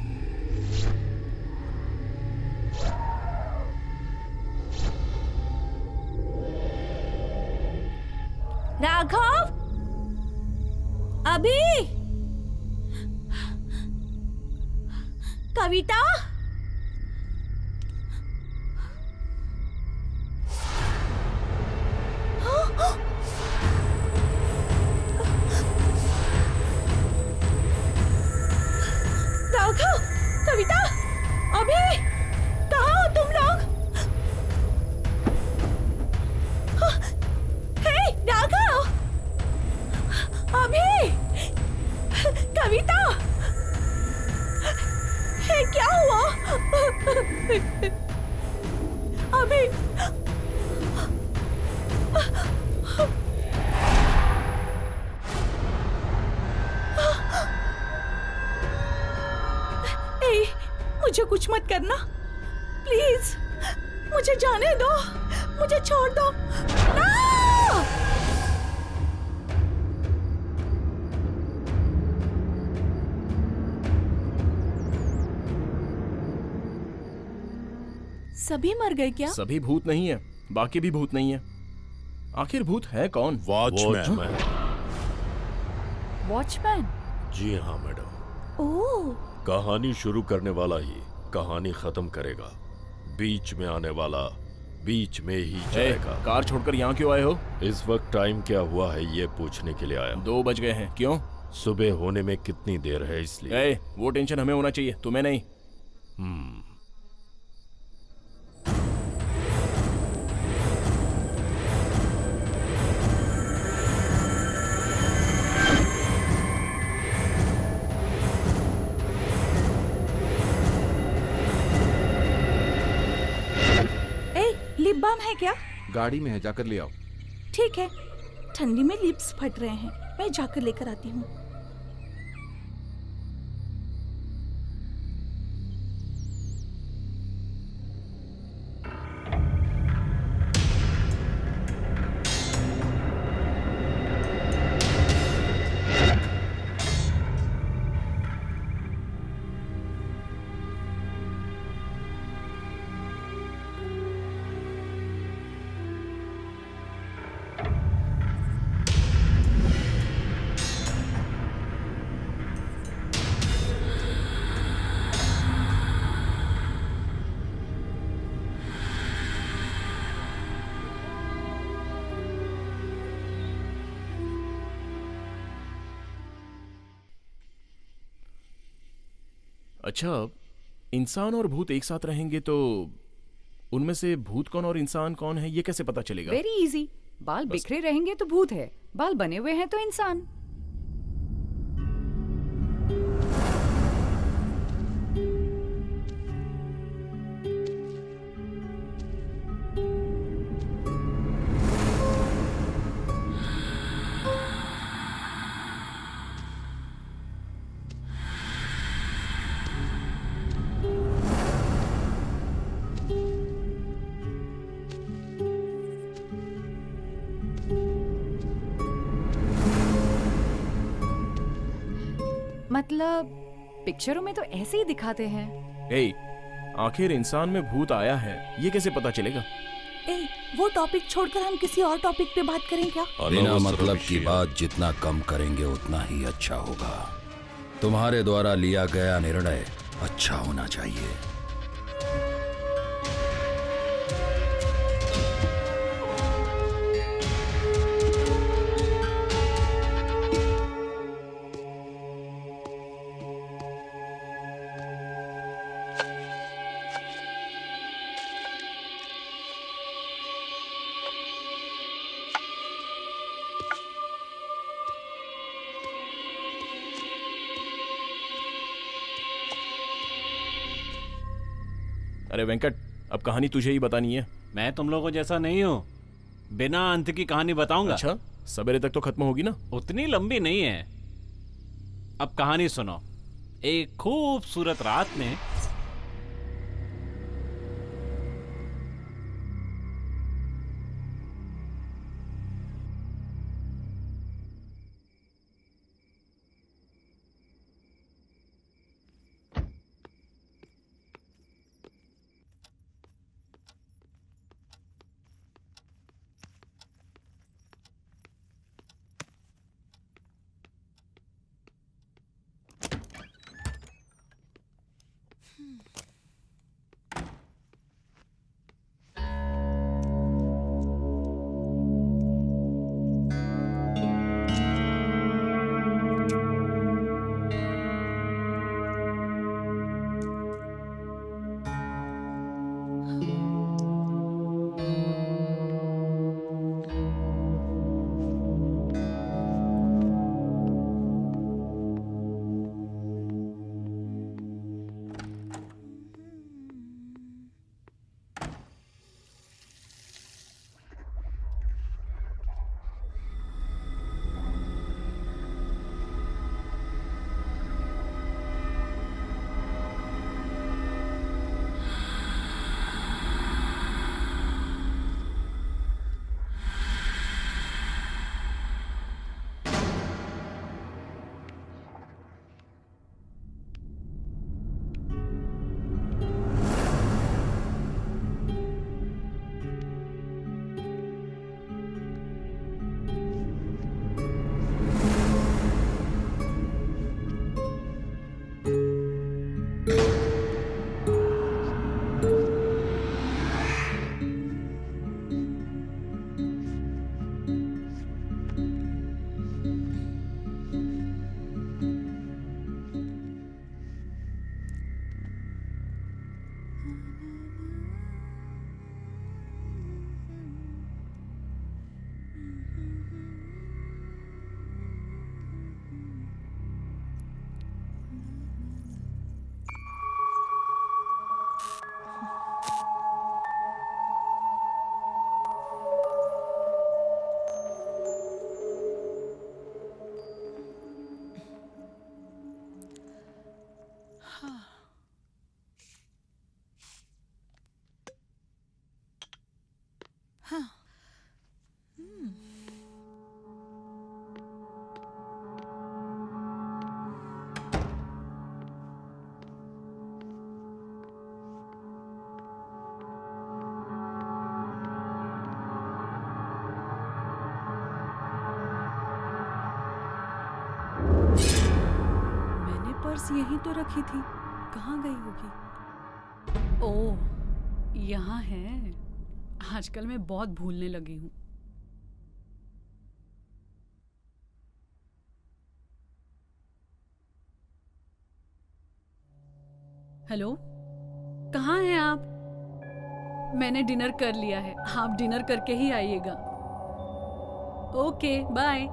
राघव, अभी, कविता, राघव, कविता, अभी, कहाँ हो तुम लोग? हे राघव, अभी, कविता, हे क्या हुआ? अभी, मुझे कुछ मत करना प्लीज, मुझे जाने दो, मुझे छोड़ दो ना! सभी मर गए क्या? सभी भूत नहीं है, बाकी भी भूत नहीं है। आखिर भूत है कौन? वॉचमैन। वॉचमैन? जी हाँ मैडम। ओह, कहानी शुरू करने वाला ही कहानी खत्म करेगा। बीच में आने वाला बीच में ही जाएगा। कार छोड़कर यहाँ क्यों आए हो? इस वक्त टाइम क्या हुआ है ये पूछने के लिए आया। 2 बज गए हैं। क्यों? सुबह होने में कितनी देर है इसलिए। वो टेंशन हमें होना चाहिए, तुम्हें नहीं। लिप बाम है क्या? गाड़ी में है, जाकर ले आओ। ठीक है, ठंडी में लिप्स फट रहे हैं, मैं जाकर लेकर आती हूँ। अच्छा, इंसान और भूत एक साथ रहेंगे तो उनमें से भूत कौन और इंसान कौन है ये कैसे पता चलेगा? Very easy. बाल बिखरे रहेंगे तो भूत है, बाल बने हुए हैं तो इंसान। मतलब पिक्चरों में तो ऐसे ही दिखाते हैं। ए, आखिर इंसान में भूत आया है ये कैसे पता चलेगा? ए, वो टॉपिक छोड़कर हम किसी और टॉपिक पे बात करें क्या? बिना मतलब की बात जितना कम करेंगे उतना ही अच्छा होगा। तुम्हारे द्वारा लिया गया निर्णय अच्छा होना चाहिए। अरे वेंकट, अब कहानी तुझे ही बतानी है। मैं तुम लोगों जैसा नहीं हूँ, बिना अंत की कहानी बताऊंगा। अच्छा, सवेरे तक तो खत्म होगी ना? उतनी लंबी नहीं है। अब कहानी सुनो। एक खूबसूरत रात में पर्स यहीं तो रखी थी, कहाँ गई होगी? ओह, यहाँ है। आजकल मैं बहुत भूलने लगी हूँ। हेलो, कहाँ हैं आप? मैंने डिनर कर लिया है, आप डिनर करके ही आइएगा। Okay, bye.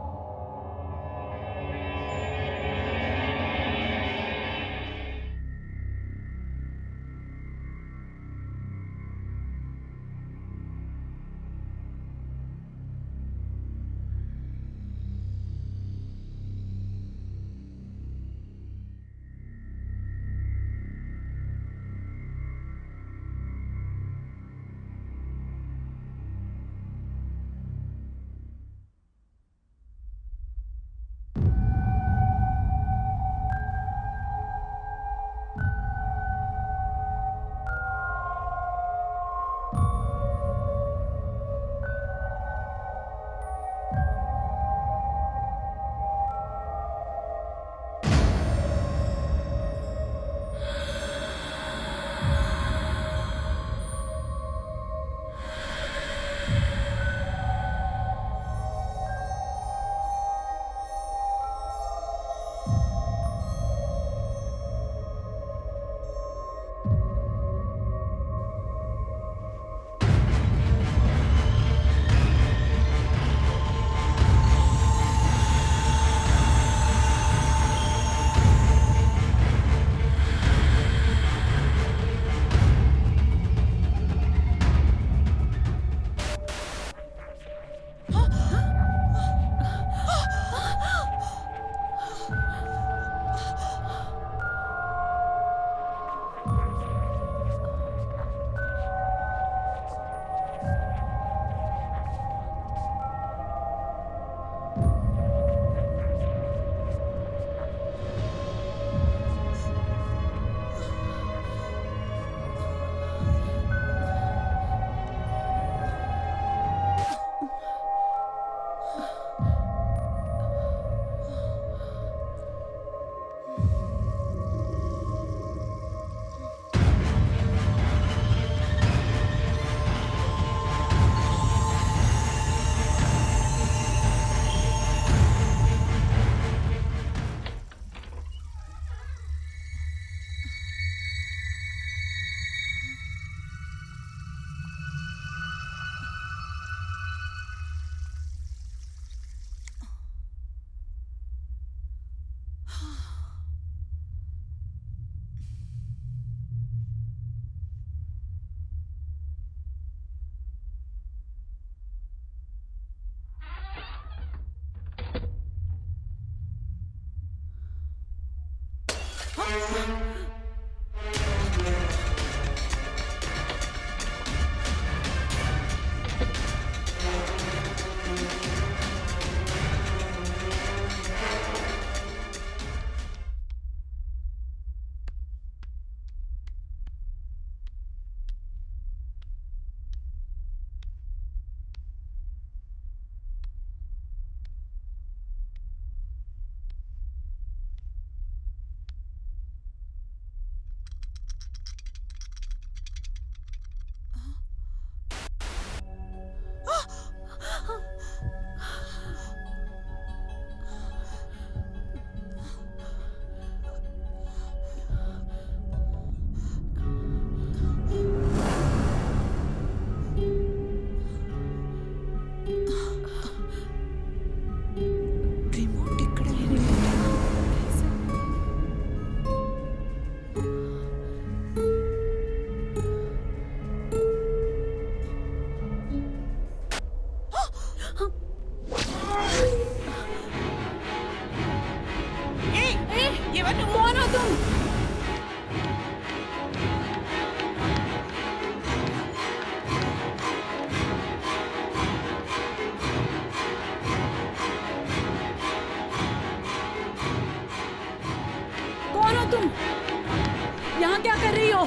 यहाँ क्या कर रही हो?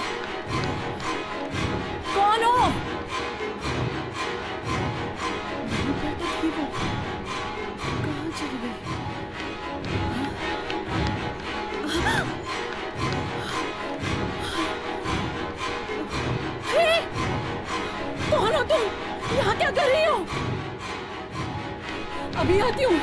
कौन हो? कहाँ चली गई? कौन हो तुम? यहाँ क्या कर रही हो? अभी आती हूँ।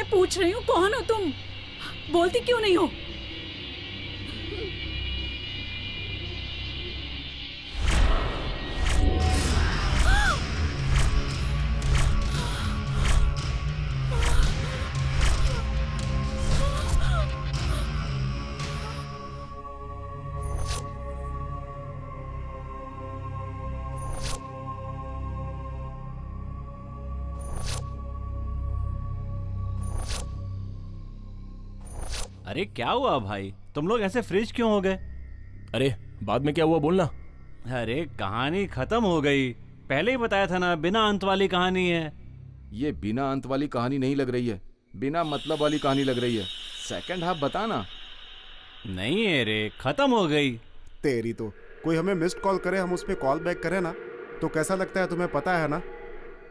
मैं पूछ रही हूँ कौन हो तुम? बोलती क्यों नहीं हो? अरे क्या हुआ भाई, तुम लोग ऐसे फ्रिज क्यों हो गए? अरे बाद में क्या हुआ बोलना। अरे कहानी खत्म हो गई, पहले ही बताया था ना, बिना अंत वाली कहानी है। ये बिना अंत वाली कहानी नहीं लग रही है, बिना मतलब वाली कहानी लग रही है। सेकंड हाफ बता ना। नहीं है रे, खत्म हो गई। तेरी तो कोई हमें मिस्ड कॉल करे, हम उस पे कॉल बैक करें ना, तो कैसा लगता है तुम्हें पता है ना?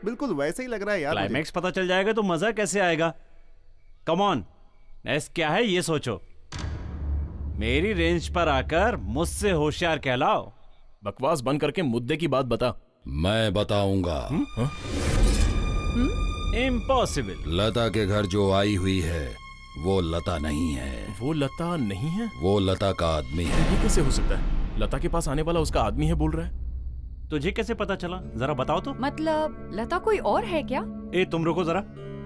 बिल्कुल वैसे ही लग रहा है यार। क्लाइमैक्स पता चल जाएगा तो मजा कैसे आएगा? कम ऑन, एस क्या है ये सोचो। मेरी रेंज पर आकर मुझसे होशियार कहलाओ। बकवास बंद करके मुद्दे की बात बता। मैं बताऊंगा। इम्पॉसिबल। लता के घर जो आई हुई है वो लता नहीं है। वो लता नहीं है? वो लता का आदमी है। ये कैसे हो सकता है? लता के पास आने वाला उसका आदमी है बोल रहा है। तुझे कैसे पता चला, जरा बताओ तो। मतलब लता कोई और है क्या? ए तुम रुको जरा।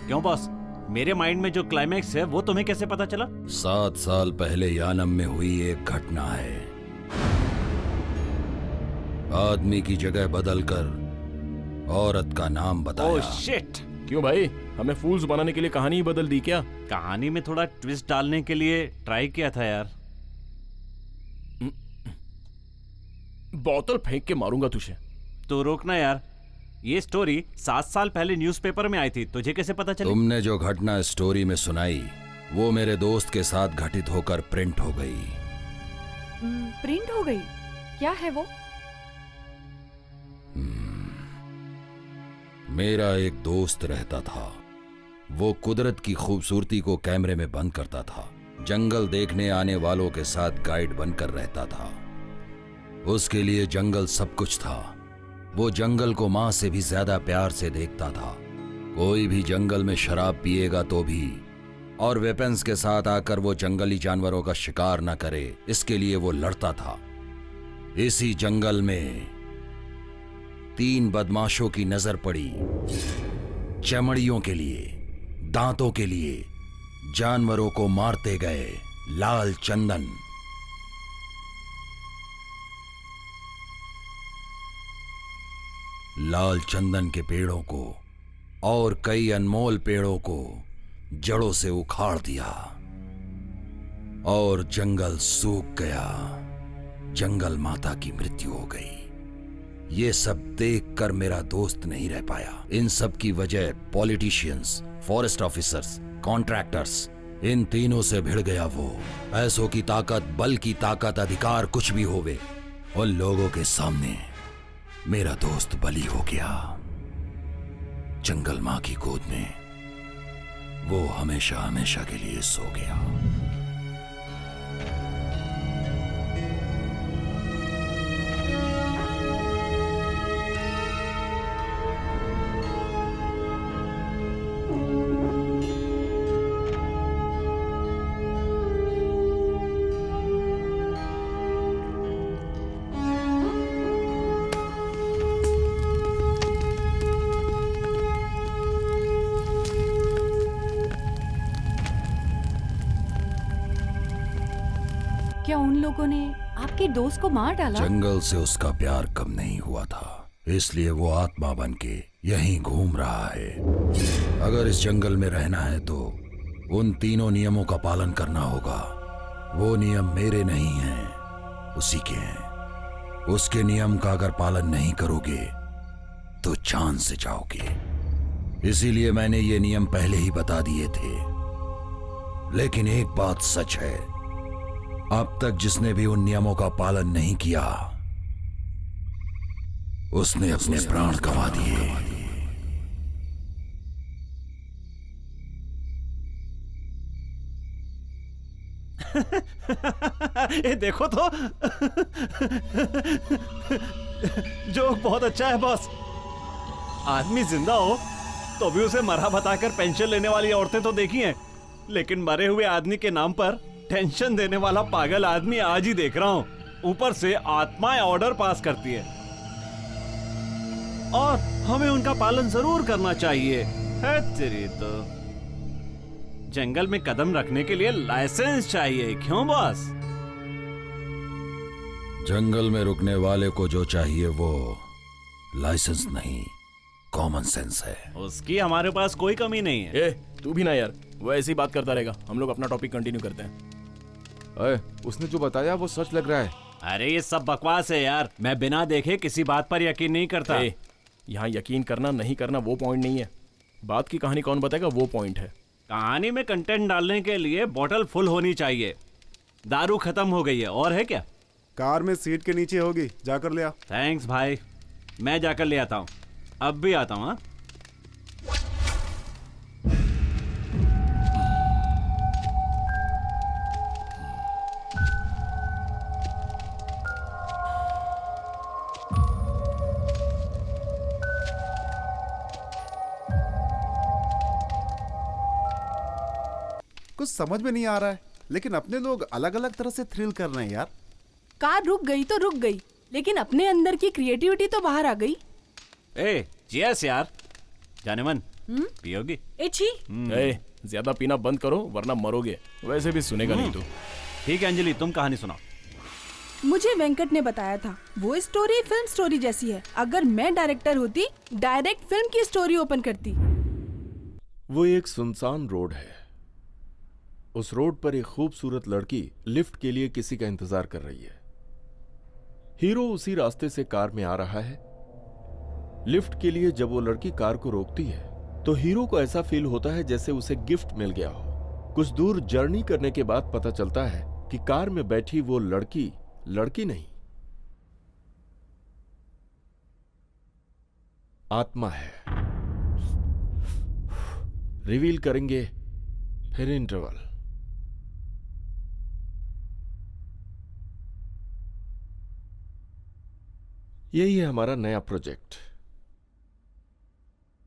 क्यों बॉस, मेरे माइंड में जो क्लाइमैक्स है वो तुम्हें कैसे पता चला? 7 साल पहले यानम में हुई एक घटना है। आदमी की जगह बदलकर औरत का नाम बताया। Oh shit. क्यों भाई, हमें फूल्स बनाने के लिए कहानी ही बदल दी क्या? कहानी में थोड़ा ट्विस्ट डालने के लिए ट्राई किया था यार। बोतल फेंक के मारूंगा तुझे। तो रोकना यार, ये स्टोरी 7 साल पहले न्यूज़पेपर में आई थी, तुझे कैसे पता चली? तुमने जो घटना स्टोरी में सुनाई वो मेरे दोस्त के साथ घटित होकर प्रिंट हो गई। प्रिंट हो गई? क्या है वो? मेरा एक दोस्त रहता था। वो कुदरत की खूबसूरती को कैमरे में बंद करता था। जंगल देखने आने वालों के साथ गाइड बनकर रहता था। उसके लिए जंगल सब कुछ था। वो जंगल को मां से भी ज्यादा प्यार से देखता था। कोई भी जंगल में शराब पिएगा तो भी और वेपन्स के साथ आकर वो जंगली जानवरों का शिकार न करे, इसके लिए वो लड़ता था। इसी जंगल में 3 बदमाशों की नजर पड़ी। चमड़ियों के लिए, दांतों के लिए जानवरों को मारते गए लाल चंदन। लाल चंदन के पेड़ों को और कई अनमोल पेड़ों को जड़ों से उखाड़ दिया और जंगल सूख गया। जंगल माता की मृत्यु हो गई। ये सब देखकर मेरा दोस्त नहीं रह पाया। इन सब की वजह पॉलिटिशियंस, फॉरेस्ट ऑफिसर्स, कॉन्ट्रैक्टर्स, इन तीनों से भिड़ गया वो। पैसों की ताकत, बल की ताकत, अधिकार कुछ भी होवे, उन लोगों के सामने मेरा दोस्त बलि हो गया। जंगल मां की गोद में वो हमेशा हमेशा के लिए सो गया। क्या उन लोगों ने आपके दोस्त को मार डाला? जंगल से उसका प्यार कम नहीं हुआ था, इसलिए वो आत्मा बनके यहीं घूम रहा है। अगर इस जंगल में रहना है तो उन तीनों नियमों का पालन करना होगा। वो नियम मेरे नहीं हैं, उसी के हैं। उसके नियम का अगर पालन नहीं करोगे तो जान से जाओगे। इसीलिए मैंने ये नियम पहले ही बता दिए थे। लेकिन एक बात सच है, अब तक जिसने भी उन नियमों का पालन नहीं किया उसने अपने प्राण गंवा दिए। ये देखो तो जोक बहुत अच्छा है बॉस। आदमी जिंदा हो तो भी उसे मरा बताकर पेंशन लेने वाली औरतें तो देखी हैं, लेकिन मरे हुए आदमी के नाम पर टेंशन देने वाला पागल आदमी आज ही देख रहा हूँ। ऊपर से आत्माएं ऑर्डर पास करती है और हमें उनका पालन जरूर करना चाहिए। है तेरी तो जंगल में कदम रखने के लिए लाइसेंस चाहिए, क्यों बॉस? जंगल में रुकने वाले को जो चाहिए वो लाइसेंस नहीं, कॉमन सेंस है। उसकी हमारे पास कोई कमी नहीं है। ए, तू भी ना यार, वो ऐसी ही बात करता रहेगा। हम लोग अपना टॉपिक कंटिन्यू करते हैं। अरे, उसने जो बताया वो सच लग रहा है। अरे ये सब बकवास है यार, मैं बिना देखे किसी बात पर यकीन नहीं करता। यहाँ यकीन करना नहीं करना वो पॉइंट नहीं है, बात की कहानी कौन बताएगा वो पॉइंट है। कहानी में कंटेंट डालने के लिए बोतल फुल होनी चाहिए। दारू खत्म हो गई है, और है क्या? कार में सीट के नीचे होगी, जाकर ले आ। थैंक्स भाई, मैं जाकर ले आता हूँ। अब भी आता हूँ। कुछ समझ में नहीं आ रहा है, लेकिन अपने लोग अलग अलग तरह से थ्रिल कर रहे हैं यार। कार रुक गई तो रुक गई, लेकिन अपने अंदर की क्रिएटिविटी तो बाहर आ गई। ए, चीयर्स यार। जाने मन, पियोगी? एची। ए, ज्यादा पीना बंद करो वरना मरोगे। वैसे भी सुनेगा नहीं तू। ठीक है अंजलि, तुम कहानी सुनाओ। मुझे वेंकट ने बताया था वो स्टोरी फिल्म स्टोरी जैसी है। अगर मैं डायरेक्टर होती, डायरेक्ट फिल्म की स्टोरी ओपन करती। वो एक सुनसान रोड है। उस रोड पर एक खूबसूरत लड़की लिफ्ट के लिए किसी का इंतजार कर रही है। हीरो उसी रास्ते से कार में आ रहा है। लिफ्ट के लिए जब वो लड़की कार को रोकती है तो हीरो को ऐसा फील होता है जैसे उसे गिफ्ट मिल गया हो। कुछ दूर जर्नी करने के बाद पता चलता है कि कार में बैठी वो लड़की लड़की नहीं, आत्मा है। रिवील करेंगे फिर इंटरवल। यही है हमारा नया प्रोजेक्ट।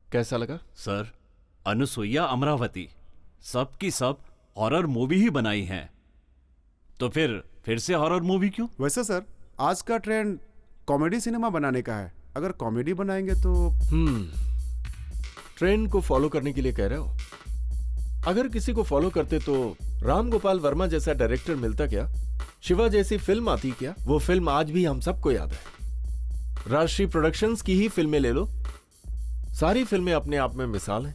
कैसा लगा? सर, अनुसुईया अमरावती सब की सब हॉरर मूवी ही बनाई है, तो फिर से हॉरर मूवी क्यों? वैसे सर, आज का ट्रेंड कॉमेडी सिनेमा बनाने का है। अगर कॉमेडी बनाएंगे तो ट्रेंड को फॉलो करने के लिए कह रहे हो? अगर किसी को फॉलो करते तो राम गोपाल वर्मा जैसा डायरेक्टर मिलता क्या? शिवा जैसी फिल्म आती क्या? वो फिल्म आज भी हम सबको याद है। राष्ट्रीय प्रोडक्शंस की ही फिल्में ले लो, सारी फिल्में अपने आप में मिसाल हैं।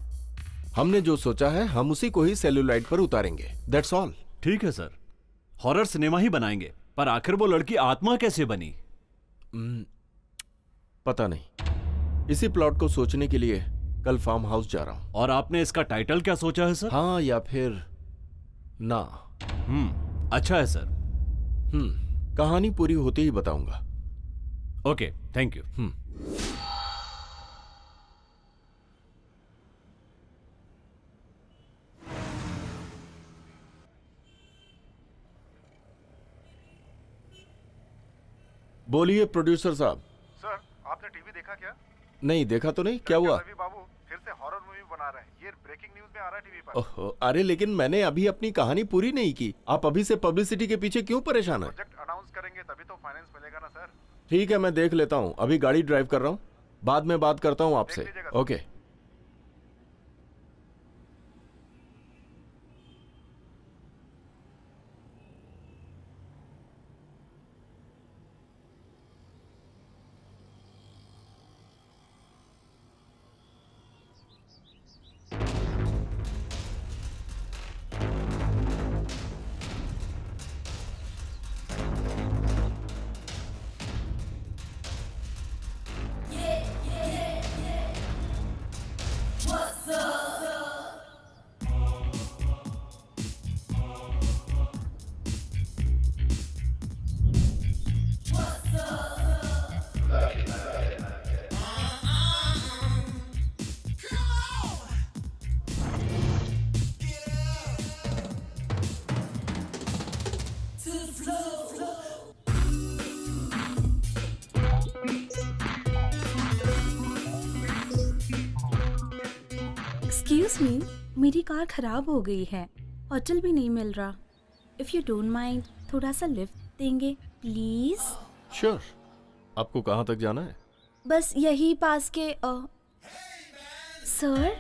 हमने जो सोचा है हम उसी को ही सेल्यूलाइट पर उतारेंगे। That's all. ठीक है सर, हॉरर सिनेमा ही बनाएंगे, पर आखिर वो लड़की आत्मा कैसे बनी? पता नहीं। इसी प्लॉट को सोचने के लिए कल फार्म हाउस जा रहा हूं। और आपने इसका टाइटल क्या सोचा है सर? हाँ या फिर ना। अच्छा है सर। कहानी पूरी होते ही बताऊंगा। Okay, thank you. बोलिए प्रोड्यूसर साहब। सर, आपने टीवी देखा क्या? नहीं देखा तो नहीं, क्या हुआ? रवि बाबू फिर से हॉरर मूवी बना रहे हैं। ये ब्रेकिंग न्यूज में आ रहा है टीवी पर। ओहो, अरे लेकिन मैंने अभी अपनी कहानी पूरी नहीं की। आप अभी से पब्लिसिटी के पीछे क्यों परेशान हैं? प्रोजेक्ट अनाउंस करेंगे तभी तो फाइनेंस मिलेगा ना सर। ठीक है, मैं देख लेता हूँ। अभी गाड़ी ड्राइव कर रहा हूँ, बाद में बात करता हूँ आपसे। ओके। एक्सक्यूज मी, मेरी कार खराब हो गई है, होटल भी नहीं मिल रहा। इफ यू डोंट माइंड थोड़ा सा लिफ्ट देंगे प्लीज? श्योर। आपको कहाँ तक जाना है? बस यही पास के सर,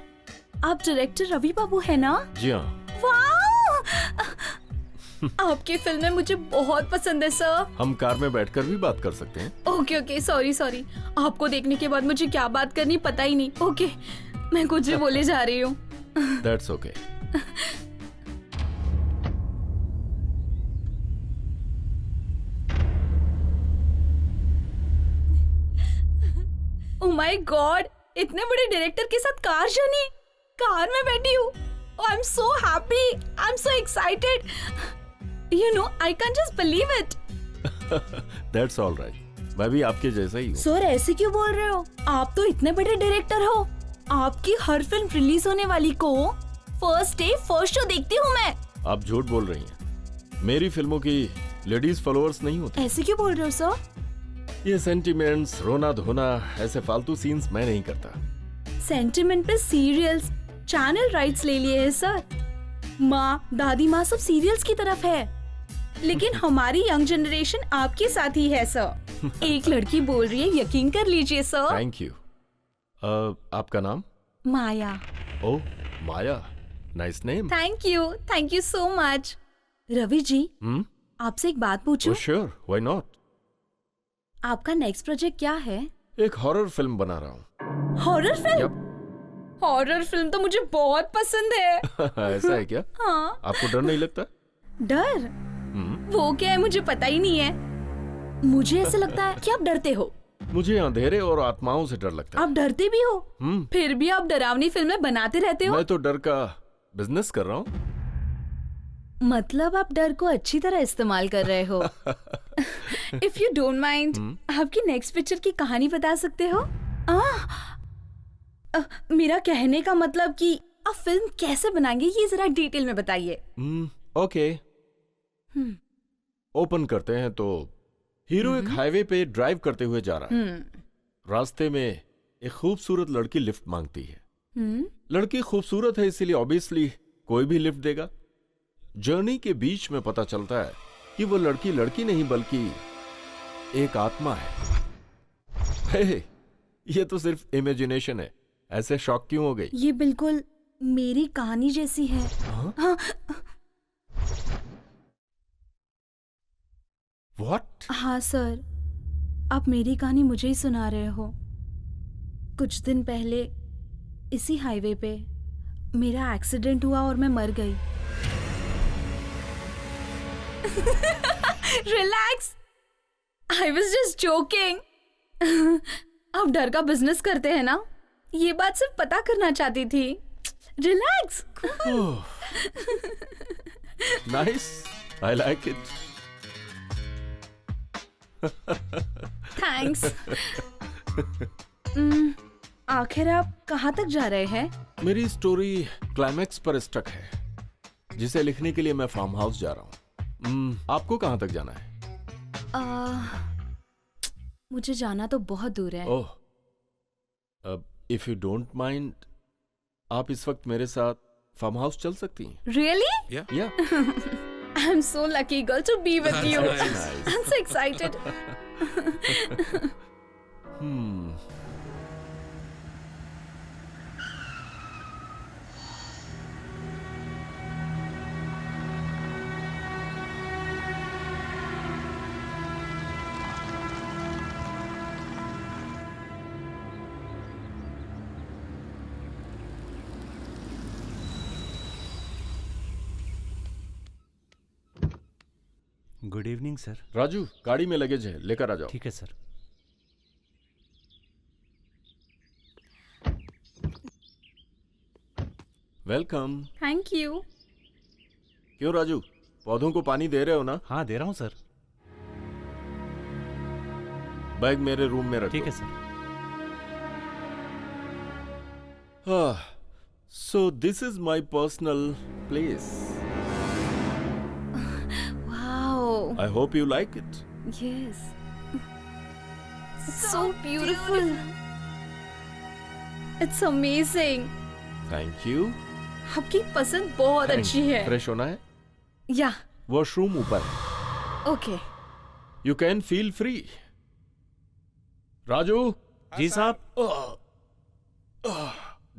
आप डायरेक्टर रवि बाबू है ना? जी हाँ। आपकी फिल्में मुझे बहुत पसंद है सर। हम कार में बैठकर भी बात कर सकते हैं। ओके ओके, सॉरी सॉरी, आपको देखने के बाद मुझे क्या बात करनी पता ही नहीं। ओके, मैं कुछ भी बोले जा रही हूँ। That's okay. Oh my God, इतने बड़े डायरेक्टर के साथ कार जर्नी, कार में बैठी हूँ। I am so happy, I am so excited. You know, I can't just believe it. That's all right. मैं भी आपके जैसा ही हूँ। सर ऐसे क्यों बोल रहे हो? आप तो इतने बड़े डायरेक्टर हो। आपकी हर फिल्म रिलीज होने वाली को फर्स्ट डे फर्स्ट शो देखती हूँ मैं। आप झूठ बोल रही हैं। मेरी फिल्मों की लेडीज फॉलोअर्स नहीं होते। ऐसे क्यों बोल रहे हो सर? ये सेंटिमेंट्स, रोना धोना, ऐसे फालतू सीन्स मैं नहीं करता। सेंटिमेंट पे सीरियल्स, चैनल राइट्स ले लिए हैं सर। माँ, दादी माँ सब सीरियल्स की तरफ है, लेकिन हमारी यंग जनरेशन आपके साथ ही है सर। एक लड़की बोल रही है, यकीन कर लीजिए सर। Thank you. आपका नाम? Maya. Oh, Maya, nice name. Thank you so much. Ravi ji, आपसे एक बात पूछूं? Sure, why not. आपका नेक्स्ट प्रोजेक्ट क्या है? एक हॉरर फिल्म बना रहा हूँ। Horror film? हॉरर फिल्म तो मुझे बहुत पसंद है। ऐसा है क्या? हाँ। आपको डर नहीं लगता? डर? वो क्या है मुझे पता ही नहीं है। मुझे ऐसे लगता है कि आप डरते हो। मुझे अंधेरे और आत्माओं से डर लगता है। आप डरते भी हो? फिर भी आप डरावनी फिल्में बनाते रहते हो। मैं तो डर का बिजनेस कर रहा हूँ। मतलब आप डर को अच्छी तरह इस्तेमाल कर रहे हो। इफ यू डोंट माइंड, आपकी नेक्स्ट पिक्चर की कहानी बता सकते हो? मेरा कहने का मतलब कि आप फिल्म कैसे बनाएंगे ये जरा डिटेल में बताइए। ओके, ओपन करते हैं तो हीरो एक हाईवे पे ड्राइव करते हुए जा रहा है। रास्ते में एक खूबसूरत लड़की लिफ्ट मांगती है। लड़की खूबसूरत है इसीलिए ऑब्वियसली कोई भी लिफ्ट देगा। जर्नी के बीच में पता चलता है कि वो लड़की लड़की नहीं बल्कि एक आत्मा है। हे, ये तो सिर्फ इमेजिनेशन है। ऐसे शॉक क्यों हो गई? ये बिल्कुल मेरी कहानी जैसी है। हाँ। What? हाँ सर, आप मेरी कहानी मुझे ही सुना रहे हो। कुछ दिन पहले इसी हाईवे पे मेरा एक्सीडेंट हुआ और मैं मर गई। Relax, I was just joking. आप डर का बिजनेस करते हैं ना, ये बात सिर्फ पता करना चाहती थी। Relax. Nice, I like it. Thanks. आखिर आप कहाँ तक जा रहे हैं? मेरी स्टोरी क्लाइमैक्स पर स्टक है, जिसे लिखने के लिए मैं फार्म हाउस जा रहा हूँ। आपको कहाँ तक जाना है? मुझे जाना तो बहुत दूर है। ओह, इफ यू डोंट माइंड, आप इस वक्त मेरे साथ फार्म हाउस चल सकती हैं। Really? Yeah. I'm so lucky girl to be with you. Nice. I'm so excited. Good evening sir. Raju, गाड़ी में लगेज है, लेकर आ जाओ। ठीक है सर। वेलकम। Thank you. क्यों राजू, पौधों को पानी दे रहे हो ना? हाँ दे रहा हूँ सर। बैग मेरे रूम में रखो। ठीक है sir. So this is my personal place. Wow. I hope you like it. Yes. So beautiful. It's amazing. Thank you. आपकी पसंद बहुत अच्छी है। फ्रेश होना है? या वॉशरूम ऊपर है। Okay. You can feel free. Raju. जी साहब।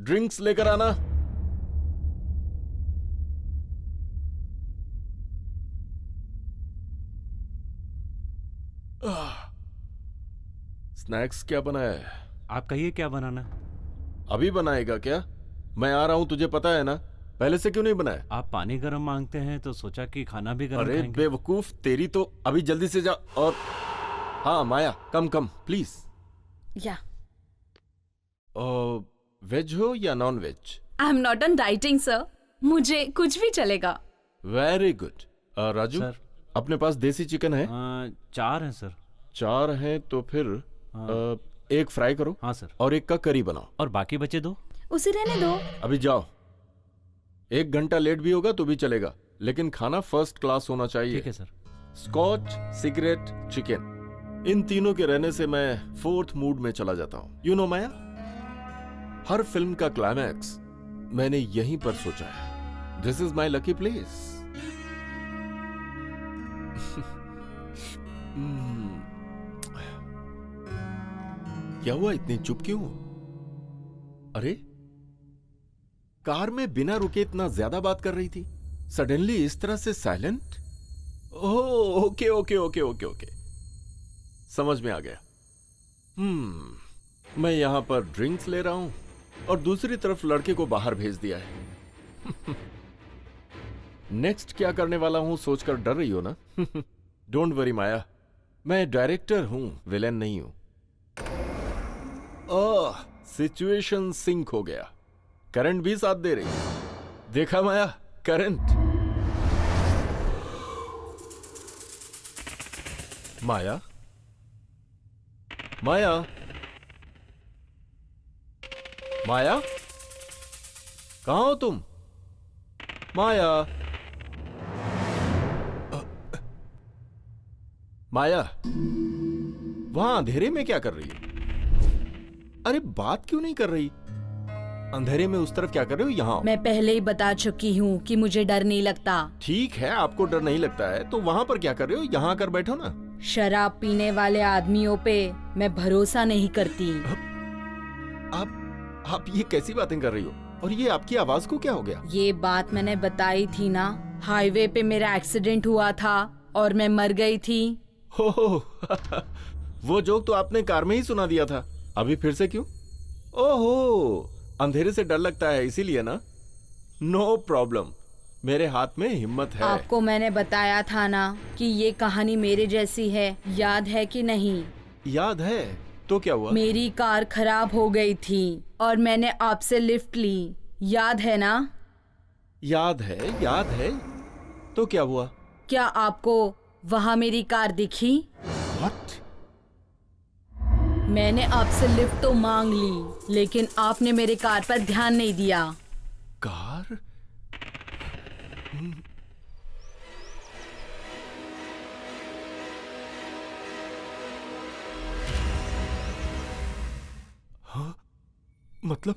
ड्रिंक्स लेकर आना। स्नैक्स क्या बनाया है? आप कहिए क्या बनाना। अभी बनाएगा क्या? मैं आ रहा हूं, तुझे पता है ना। पहले से क्यों नहीं बनाया? आप पानी गर्म मांगते हैं तो सोचा कि खाना भी गर्म अरे खाएंगे। बेवकूफ तेरी तो। अभी जल्दी से जा। और हाँ माया, कम कम प्लीज। या वेज हो या non veg? I am not on dieting sir, मुझे कुछ भी चलेगा। Very good. राजू सर। अपने पास देसी चिकन है? 4 हैं सर। 4 हैं तो फिर एक फ्राई करो। हाँ सर। और एक का करी बनाओ। और बाकी बचे 2? उसे रहने दो। अभी जाओ। 1 घंटा लेट भी होगा तो भी चलेगा, लेकिन खाना फर्स्ट क्लास होना चाहिए। ठीक है सर। स्कॉच, सिगरेट, चिकन, इन तीनों के रहने से मैं 4th मूड में चला जाता हूं। You know Maya, her film का क्लाइमैक्स मैंने यहीं पर सोचा है। This is my lucky place. क्या हुआ, इतनी चुप क्यों? अरे कार में बिना रुके इतना ज्यादा बात कर रही थी, सडनली इस तरह से silent? Oh okay okay okay okay okay, समझ में आ गया। मैं यहां पर ड्रिंक्स ले रहा हूं और दूसरी तरफ लड़के को बाहर भेज दिया है। नेक्स्ट क्या करने वाला हूं सोचकर डर रही हो ना? डोंट वरी माया, मैं डायरेक्टर हूं, विलेन नहीं हूं। सिचुएशन सिंक हो गया। करंट भी साथ दे रही है। देखा माया, करंट। माया, माया, माया, कहां हो तुम? माया, माया, वहां अंधेरे में क्या कर रही है? अरे बात क्यों नहीं कर रही? अंधेरे में उस तरफ क्या कर रहे हो? यहाँ मैं पहले ही बता चुकी हूँ कि मुझे डर नहीं लगता। ठीक है, आपको डर नहीं लगता है तो वहाँ पर क्या कर रहे हो? यहाँ आकर बैठो ना। शराब पीने वाले आदमियों पे मैं भरोसा नहीं करती। आप ये कैसी बातें कर रही हो? और ये आपकी आवाज को क्या हो गया? ये बात मैंने बताई थी ना, हाईवे पे मेरा एक्सीडेंट हुआ था और मैं मर गई थी। हो वो जोक तो आपने कार में ही सुना दिया था, अभी फिर से क्यों? ओहो, अंधेरे से डर लगता है इसीलिए ना? नो प्रॉब्लम, मेरे हाथ में हिम्मत है। आपको मैंने बताया था ना कि ये कहानी मेरे जैसी है, याद है कि नहीं? याद है। तो क्या हुआ? मेरी कार खराब हो गई थी और मैंने आपसे लिफ्ट ली, याद है ना? याद है, याद है। तो क्या हुआ? क्या आपको वहाँ मेरी कार दिखी? What? मैंने आपसे लिफ्ट तो मांग ली, लेकिन आपने मेरे कार पर ध्यान नहीं दिया। कार? हाँ? मतलब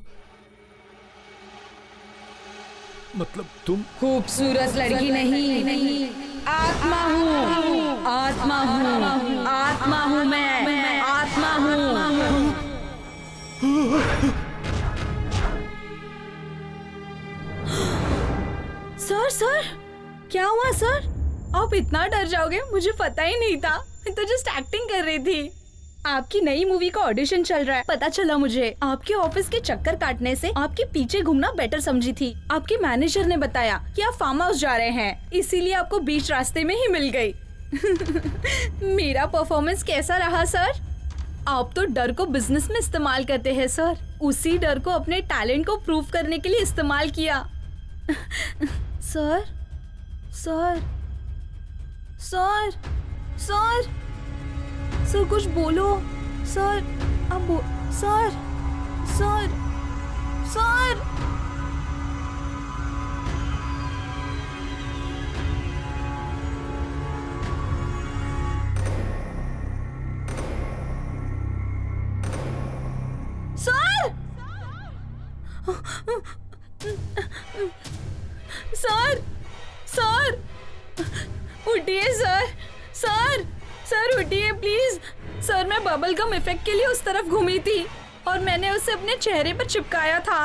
तुम खूबसूरत लड़की नहीं, आत्मा हूँ, आत्मा हूँ, आत्मा हूँ मैं, आत्मा हूँ। सर, क्या हुआ सर? आप इतना डर जाओगे, मुझे पता ही नहीं था। मैं तो जस्ट एक्टिंग कर रही थी। आपकी नई मूवी का ऑडिशन चल रहा है, पता चला मुझे। आपके ऑफिस के चक्कर काटने से आपके पीछे घूमना बेटर समझी थी। आपके मैनेजर ने बताया कि आप फार्म हाउस जा रहे हैं, इसीलिए आपको बीच रास्ते में ही मिल गई। मेरा परफॉर्मेंस कैसा रहा सर? आप तो डर को बिजनेस में इस्तेमाल करते हैं सर, उसी डर को अपने टैलेंट को प्रूव करने के लिए इस्तेमाल किया। Sir, sir, sir, sir, sir कुछ बोलो। सर, अब सर, सर, सर। सर! उठिए सर, सर, सर उठिए प्लीज। सर मैं बबल गम इफेक्ट के लिए उस तरफ घूमी थी और मैंने उसे अपने चेहरे पर चिपकाया था।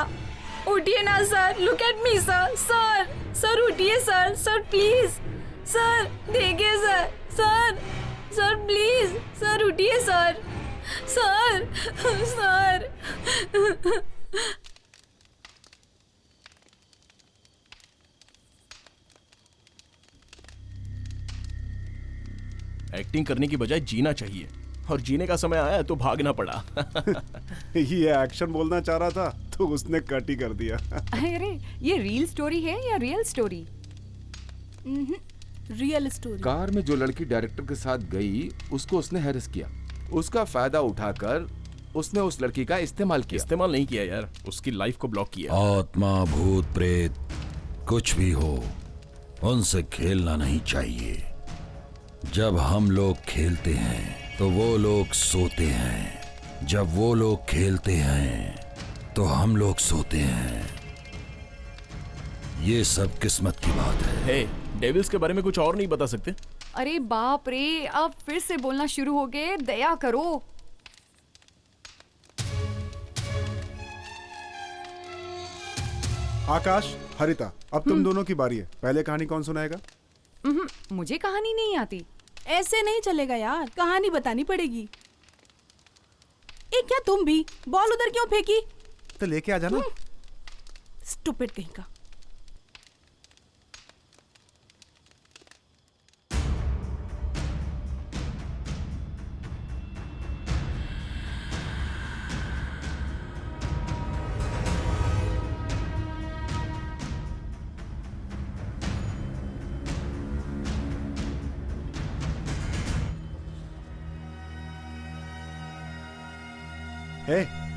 उठिए ना sir, look at me sir. Sir, sir उठिए सर, सर प्लीज, सर देखिए sir, sir, sir please, sir उठिए सर, सर, सर। एक्टिंग करने की बजाय जीना चाहिए, और जीने का समय आया तो भागना पड़ा। ये एक्शन बोलना चाह रहा था तो उसने कट ही कर दिया। अरे ये रियल स्टोरी है या real story? Real story. Car में जो लड़की डायरेक्टर के साथ गई उसको उसने हैरेस किया, उसका फायदा उठाकर उसने उस लड़की का इस्तेमाल किया। इस्तेमाल नहीं किया यार, उसकी लाइफ को ब्लॉक किया। आत्मा, भूत, प्रेत कुछ भी हो, उनसे खेलना नहीं चाहिए। जब हम लोग खेलते हैं तो वो लोग सोते हैं, जब वो लोग खेलते हैं तो हम लोग सोते हैं। ये सब किस्मत की बात है। हे, डेविल्स के बारे में कुछ और नहीं बता सकते? अरे बाप रे, अब फिर से बोलना शुरू हो गए, दया करो। आकाश, हरिता, अब तुम दोनों की बारी है। पहले कहानी कौन सुनाएगा? मुझे कहानी नहीं आती। ऐसे नहीं चलेगा यार, कहानी बतानी पड़ेगी। क्या तुम भी बॉल उधर क्यों फेंकी? तो लेके आ जाना। स्टूपिड कहीं का।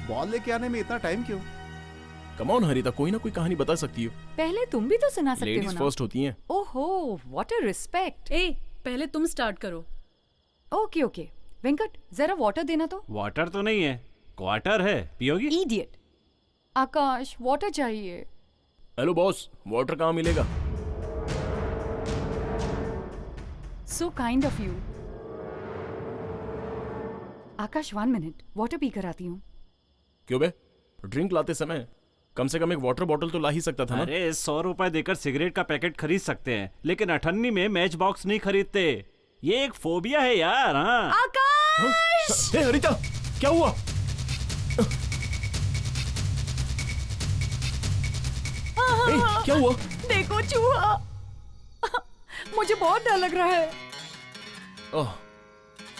बॉल लेके आने में इतना टाइम क्यों? कम ऑन हरिता, कोई ना कोई कहानी बता सकती हो। पहले तुम भी तो सुना सकते हो ना। लेडीज फर्स्ट होती हैं। ओहो, व्हाट अ रिस्पेक्ट। पहले तुम स्टार्ट करो। ओके ओके, वेंकट जरा वाटर देना तो। वाटर तो नहीं है, क्वार्टर है, पियोगी? इडियट। आकाश, वाटर चाहिए। हेलो बॉस, वाटर कहाँ मिलेगा? So kind of you. Akash 1 minute, water P कर आती हूँ। क्यों बे, ड्रिंक लाते समय कम से कम एक वाटर बॉटल तो ला ही सकता था ना? अरे 100 रुपए देकर सिगरेट का पैकेट खरीद सकते हैं, लेकिन 98 में मैच बॉक्स नहीं खरीदते। ये एक फोबिया है यार। हाँ आकाश! हे हरिता, क्या हुआ? क्या हुआ? देखो चूहा। मुझे बहुत डर लग रहा है। ओह,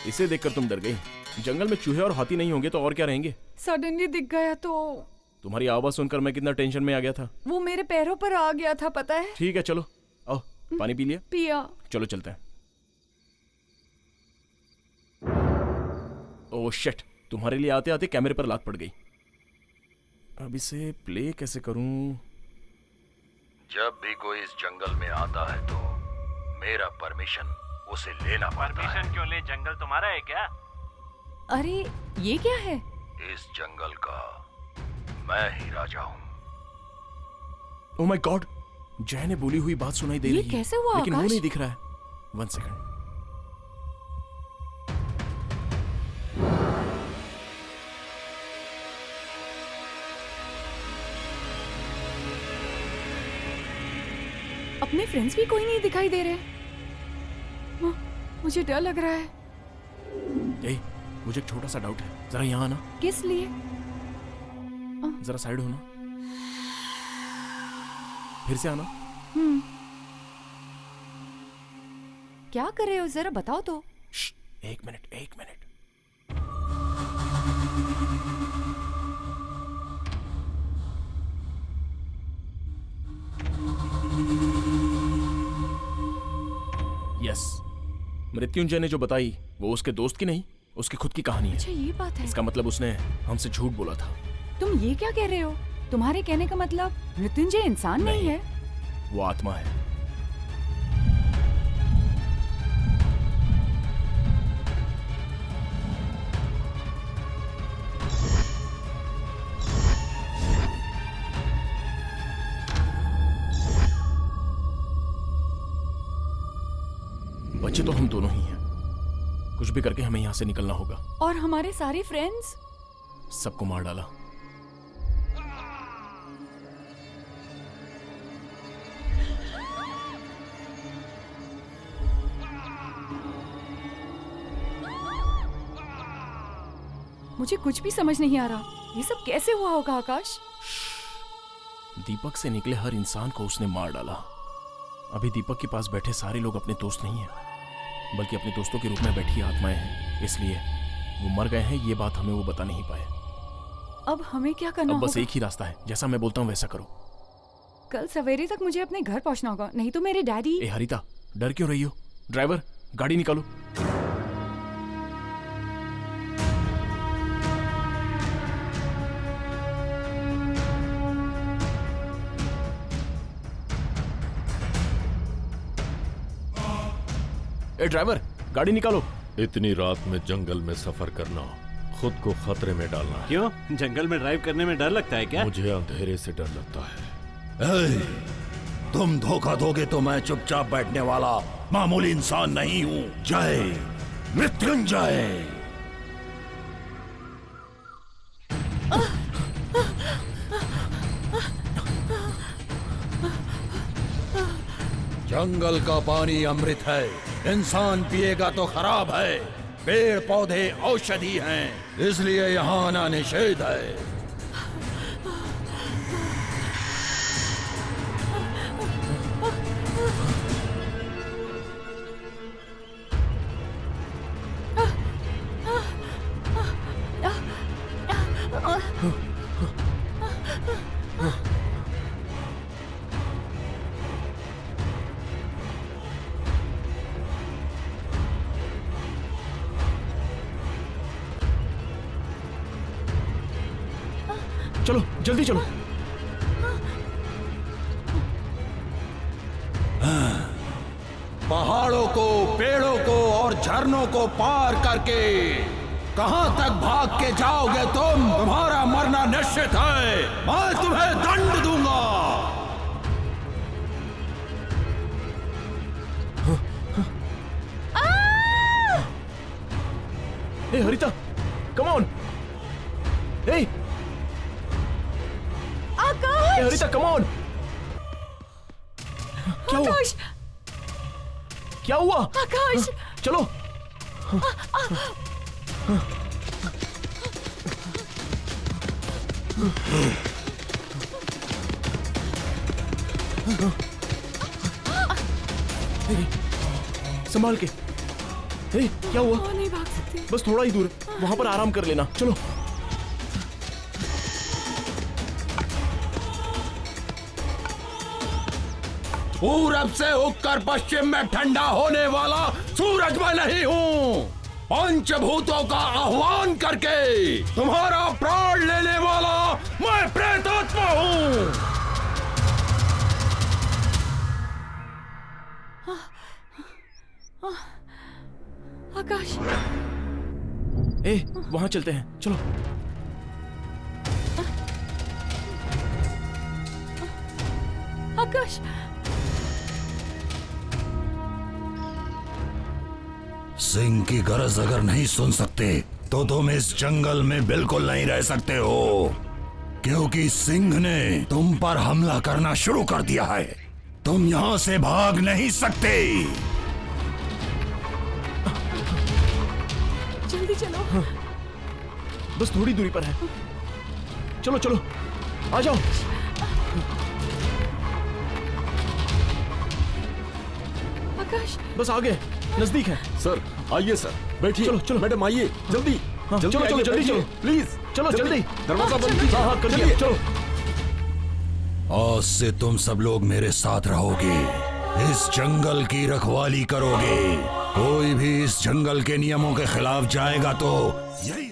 इसे देखकर तुम डर गई। जंगल में चूहे और हाथी नहीं होंगे तो और क्या रहेंगे? सडनली दिख गया तो। तुम्हारी आवाज सुनकर मैं कितना टेंशन में आ गया था। वो मेरे पैरों पर आ गया था, पता है। ठीक है चलो, आओ, पानी पी लिया? पिया। चलो चलते हैं। ओह शिट, तुम्हारे लिए आते आते कैमरे पर लात पड़ गई। अब इसे प्ले कैसे करूं? जब भी कोई इस जंगल में आता है तो मेरा परमिशन उसे लेना पड़ता है। परमिशन क्यों ले? जंगल तुम्हारा है क्या? अरे ये क्या है? इस जंगल का मैं ही राजा हूँ। ओह माय गॉड, जय ने बोली हुई बात सुनाई दे रही है। ये कैसे हुआ लेकिन वो आकाश? नहीं दिख रहा है। 1 सेकंड। अपने फ्रेंड्स भी कोई नहीं दिखाई दे रहे। मुझे डर लग रहा है। ए, मुझे एक छोटा सा डाउट है, जरा यहाँ आना। किस लिए? जरा साइड होना, फिर से आना। क्या कर रहे हो, जरा बताओ तो। एक मिनट, एक मिनट। यस, मृत्युंजय ने जो बताई वो उसके दोस्त की नहीं, उसकी खुद की कहानी है। अच्छा ये बात है। इसका मतलब उसने हमसे झूठ बोला था। तुम ये क्या कह रहे हो? तुम्हारे कहने का मतलब मृत्युंजय इंसान नहीं है? वो आत्मा है। बच्चे तो हम दोनों ही हैं। कुछ भी करके हमें यहाँ से निकलना होगा। और हमारे सारे फ्रेंड्स? सबको मार डाला। मुझे कुछ भी समझ नहीं आ रहा, ये सब कैसे हुआ होगा आकाश? दीपक से निकले हर इंसान को उसने मार डाला। अभी दीपक के पास बैठे सारे लोग अपने दोस्त नहीं हैं, बल्कि अपने दोस्तों के रूप में बैठी आत्माएं हैं। इसलिए वो मर गए हैं, ये बात हमें वो बता नहीं पाए। अब हमें क्या करना अब बस होगा? एक ही रास्ता है, जैसा मैं बोलता हूँ वैसा करो। कल सवेरे तक मुझे अपने घर पहुंचना होगा, नहीं तो मेरे डैडी। ए हरिता, डर क्यों रही हो? ड्राइवर, गाड़ी निकालो। ए ड्राइवर, गाड़ी निकालो। इतनी रात में जंगल में सफर करना खुद को खतरे में डालना। क्यों? जंगल में ड्राइव करने में डर लगता है क्या? मुझे अंधेरे से डर लगता है। तुम धोखा दोगे तो मैं चुपचाप बैठने वाला मामूली इंसान नहीं हूँ। जय मृत्युंजय। जंगल का पानी अमृत है, इंसान पिएगा तो खराब है। पेड़ पौधे औषधि हैं, इसलिए यहाँ आना निषेध है। चलो जल्दी चलो। पहाड़ों को, पेड़ों को और झरनों को पार करके कहां तक भाग के जाओगे तुम? तुम्हारा मरना निश्चित है। मैं तुम्हें दंड दूंगा। ए हरिता, कम ऑन। ए आकाश! Harita, come on. क्या हुआ? आकाश! क्या हुआ? आकाश! चलो। संभाल के। क्या हुआ? नहीं भाग सकती। बस थोड़ा ही दूर, वहां पर आराम कर लेना। चलो। पूरब से उगकर पश्चिम में ठंडा होने वाला सूरज मैं नहीं हूँ। पंचभूतों का आह्वान करके तुम्हारा प्राण लेने वाला मैं प्रेतात्मा हूँ। आकाश! ए, वहां चलते हैं, चलो। आकाश! सिंह की गरज अगर नहीं सुन सकते तो तुम इस जंगल में बिल्कुल नहीं रह सकते हो, क्योंकि सिंह ने तुम पर हमला करना शुरू कर दिया है। तुम यहाँ से भाग नहीं सकते। जल्दी चलो। बस थोड़ी दूरी पर है। चलो चलो, आ जाओ। आकाश! बस आगे, नजदीक है। सर आइए सर, बैठिए। चलो चलो मैडम, आइए जल्दी। हाँ, चलो चलो जल्दी चलो, प्लीज। चलो जल्दी। दरवाजा बंद कीजिए। हाँ कर दिया, चलो। आज से तुम सब लोग मेरे साथ रहोगे, इस जंगल की रखवाली करोगे। कोई भी इस जंगल के नियमों के खिलाफ जाएगा तो यही